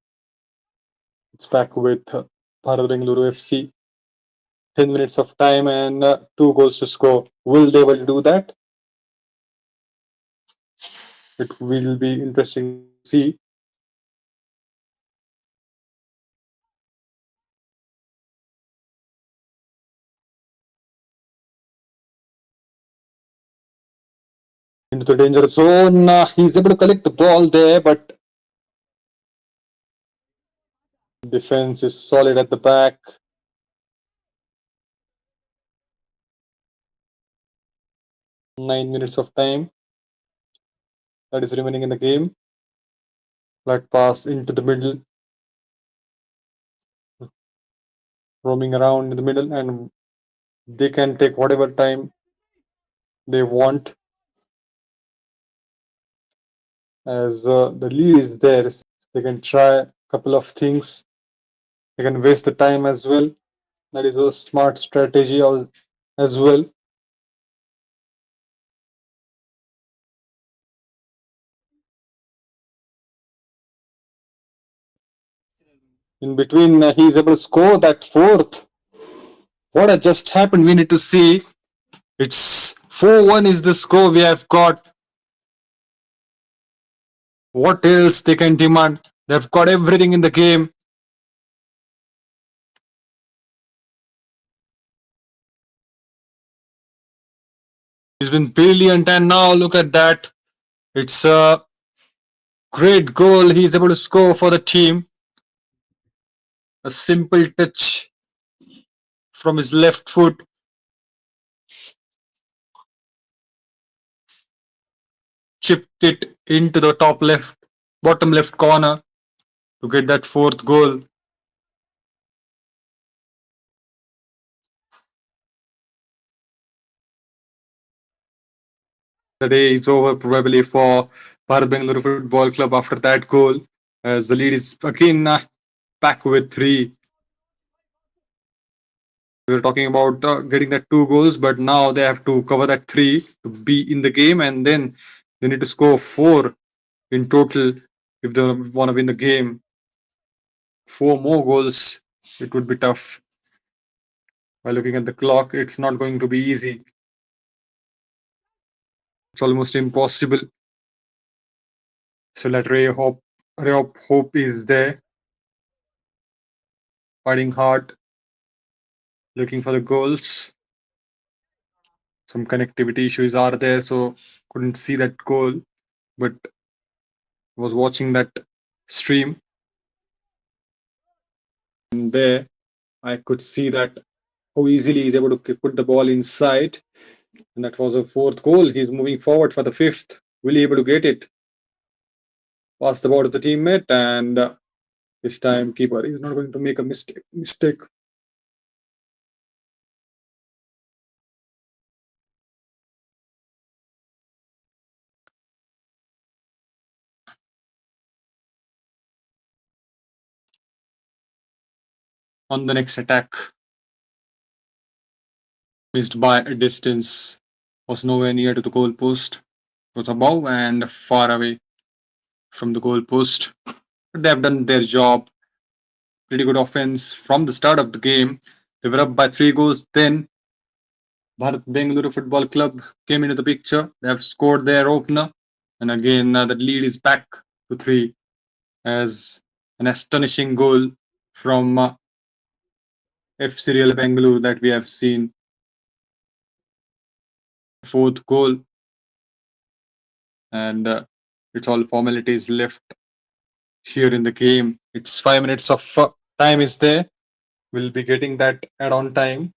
It's back with Bharat Bengaluru FC. 10 minutes of time and two goals to score. Will they able to do that? It will be interesting to see. into the danger zone. He's able to collect the ball there, but defense is solid at the back. 9 minutes of time that is remaining in the game. Flat pass into the middle, roaming around in the middle, and they can take whatever time they want as the lead is there. They can try a couple of things. They can waste the time as well. That is a smart strategy as well. In between, he's able to score that fourth. What had just happened? We need to see. It's 4-1 is the score we have got. What else they can demand? They've got everything in the game. He's been brilliant, and now look at that. It's a great goal he's able to score for the team. A simple touch from his left foot. Chipped it into the top left, bottom left corner to get that fourth goal. The day is over probably for Bharat Bengaluru Football Club after that goal, as the lead is again back with three. We were talking about getting that two goals, but now they have to cover that three to be in the game, and then they need to score four in total if they want to win the game. Four more goals, it would be tough. By looking at the clock, it's not going to be easy. It's almost impossible. So that ray of hope is there, fighting hard, looking for the goals. Some connectivity issues are there, so couldn't see that goal, but was watching that stream, and there I could see that how easily he's able to put the ball inside, and that was a fourth goal. He's moving forward for the fifth. Will he able to get it? Pass the ball to the teammate, and this time keeper is not going to make a mistake. On the next attack, missed by a distance, was nowhere near to the goal post, was above and far away from the goal post. But they have done their job. Pretty good offense from the start of the game. They were up by three goals. Then Bharat Bengaluru Football Club came into the picture. They have scored their opener. And again, the lead is back to three as an astonishing goal from FC Real Bengaluru that we have seen. Fourth goal. And it's all formalities left here in the game. It's 5 minutes of time is there. We'll be getting that add-on time.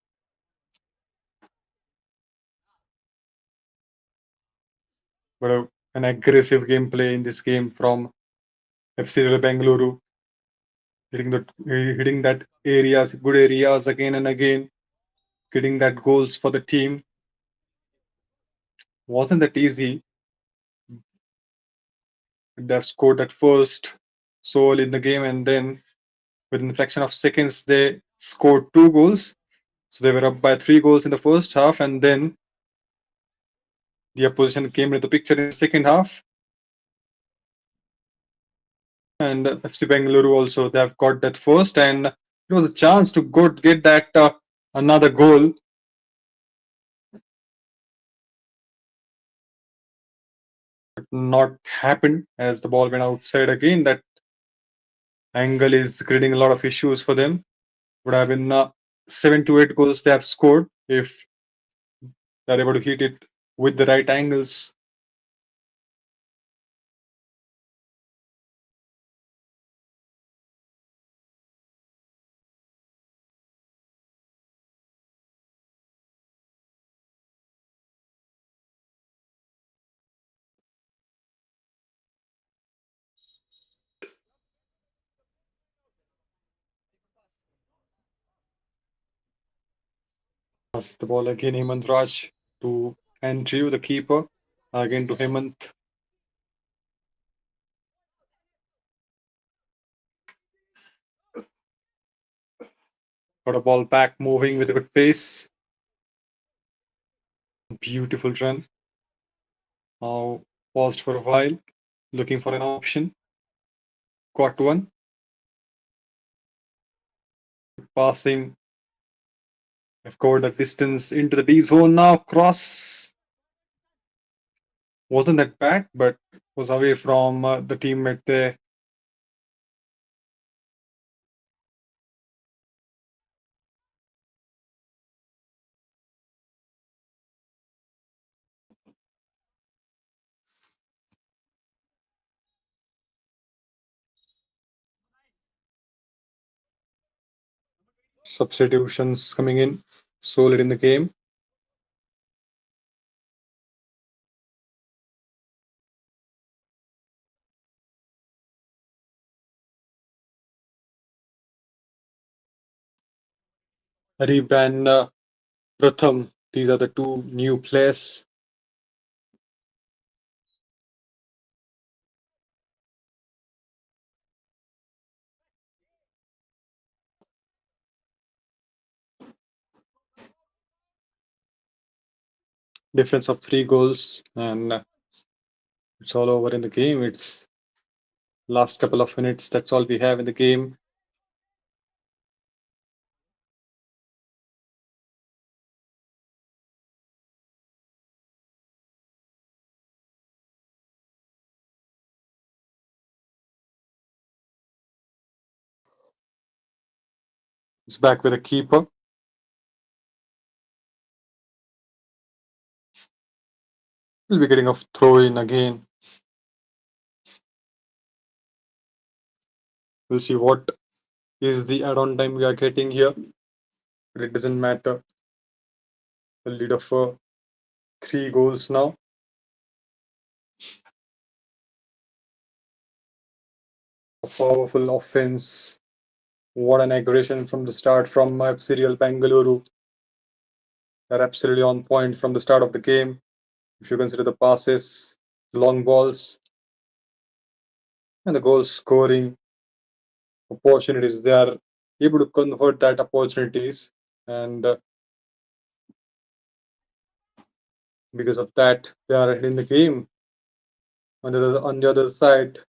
But an aggressive gameplay in this game from FC Bengaluru, hitting that areas, good areas again and again, getting that goals for the team. Wasn't that easy. They've scored that first soul in the game, and then within a fraction of seconds they scored two goals. So they were up by three goals in the first half, and then the opposition came into the picture in the second half. And FC Bengaluru also, they've got that first, and it was a chance to go get that another goal. But not happened as the ball went outside again. That angle is creating a lot of issues for them. Would have been 7 to 8 goals they have scored if they're able to hit it with the right angles. Passes the ball again, Hemant Raj to Andrew, the keeper. Again to Hemant. Got a ball back, moving with a good pace. Beautiful run. Now paused for a while, looking for an option. Got one. Passing. Have covered the distance into the D zone now. Cross. Wasn't that bad, but was away from the teammate there. Substitutions coming in so late in the game. Arif and Pratham, these are the two new players. Difference of 3 goals, and it's all over in the game. It's last couple of minutes. That's all we have in the game. It's back with a keeper. We'll be getting a throw in again. We'll see what is the add-on time we are getting here. But it doesn't matter. A lead of 3 goals now. A powerful offense. What an aggression from the start from Serial Bengaluru. They're absolutely on point from the start of the game. If you consider the passes, long balls, and the goal scoring opportunities, they are able to convert that opportunities, and because of that, they are ahead in the game. On the other side,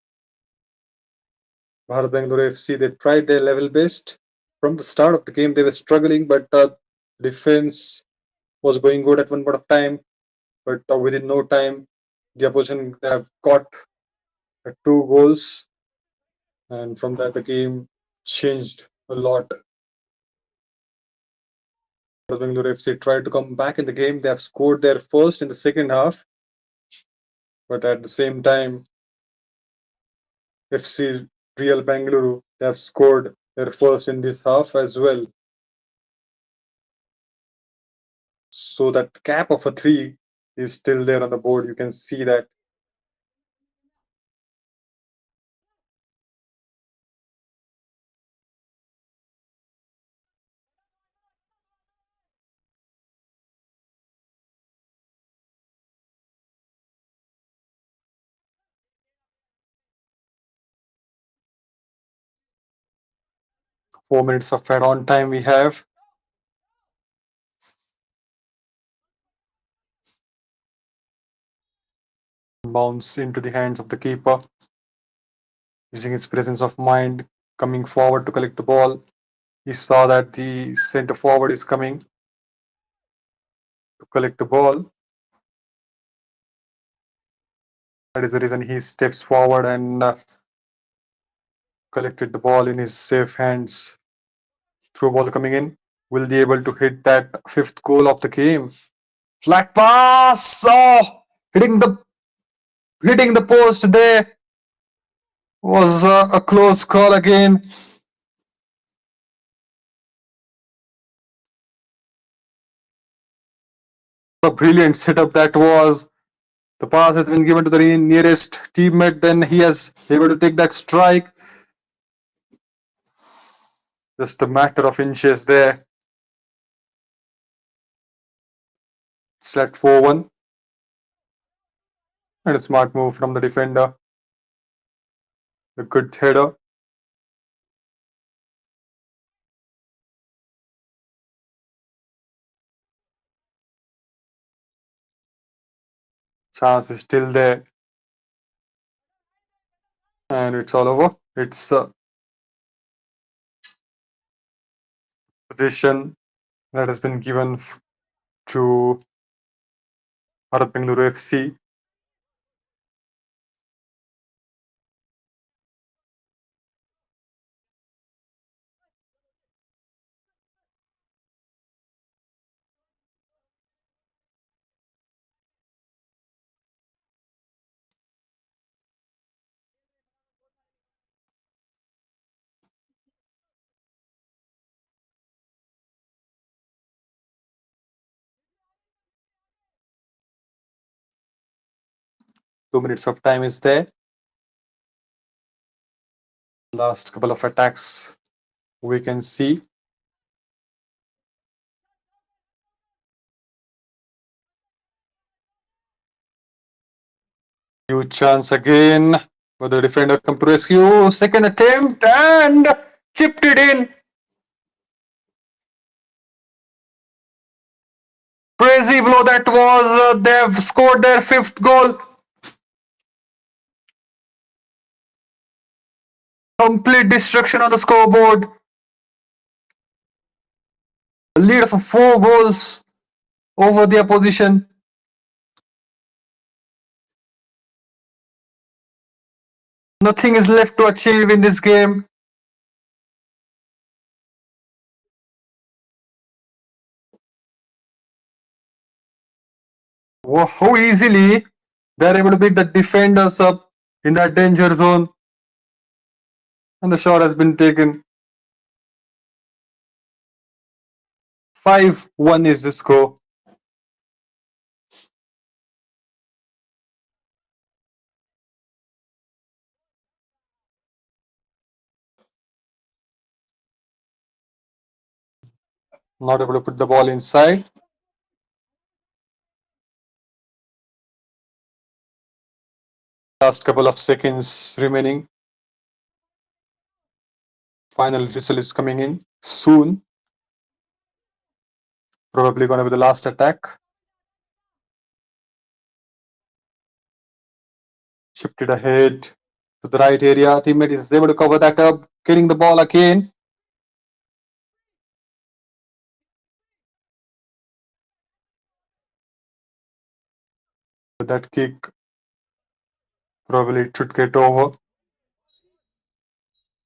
Bharat Bengaluru FC, they tried their level best. From the start of the game, they were struggling, but defense was going good at one point of time. But within no time, the opposition have got 2 goals, and from that, the game changed a lot. Bengaluru FC tried to come back in the game. They have scored their first in the second half, but at the same time, FC Real Bengaluru they have scored their first in this half as well. So that cap of a 3 is still there on the board. You can see that. – 4 minutes of add-on time we have. Bounce into the hands of the keeper. Using his presence of mind, coming forward to collect the ball. He saw that the center forward is coming to collect the ball. That is the reason he steps forward and collected the ball in his safe hands. Through ball coming in. Will be able to hit that 5th goal of the game. Flat pass! Oh, hitting the post there. Was a close call again. A brilliant setup that was. The pass has been given to the nearest teammate. Then he has able to take that strike. Just a matter of inches there. Select 4-1. And a smart move from the defender. A good header. Chance is still there. And it's all over. It's a position that has been given to Bharat Bengaluru FC. Two minutes of time is there. Last couple of attacks we can see. Huge chance again. But the defender come to rescue. Second attempt and chipped it in. Crazy blow that was. They've scored their fifth goal. Complete destruction on the scoreboard. A lead of 4 goals over the opposition. Nothing is left to achieve in this game. How easily they're able to pick the defenders up in that danger zone. And the shot has been taken. 5-1 is the score. Not able to put the ball inside. Last couple of seconds remaining. Final whistle is coming in soon. Probably going to be the last attack. Shifted ahead to the right area. Teammate is able to cover that up. Getting the ball again. With that kick, probably it should get over.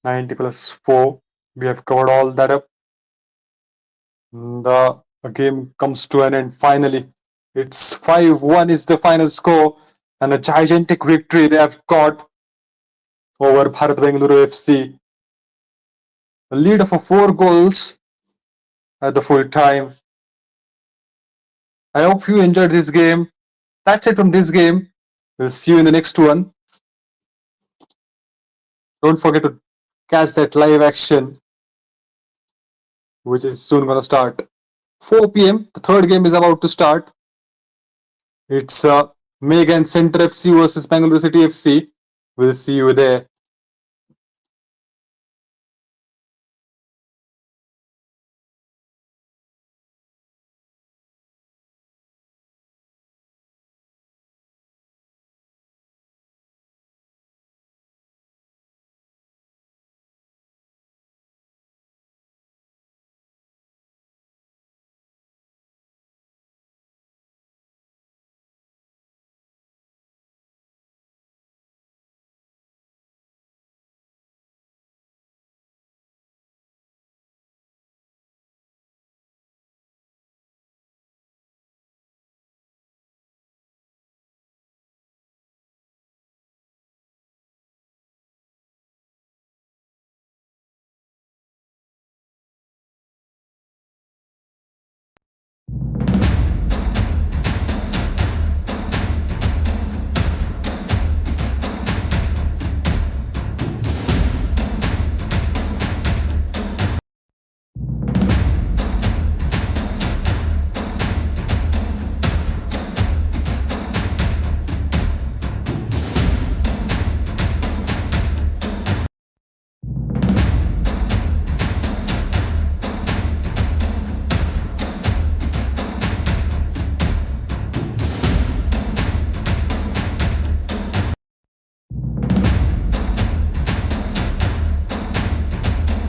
90 plus 4. We have covered all that up. The game comes to an end finally. It's 5-1 is the final score, and a gigantic victory they have got over Bharat Bengaluru FC. A lead of 4 goals at the full time. I hope you enjoyed this game. That's it from this game. We'll see you in the next one. Don't forget to catch that live action, which is soon going to start. 4 p.m. The third game is about to start. It's Megan Center FC versus Bangalore City FC. We'll see you there.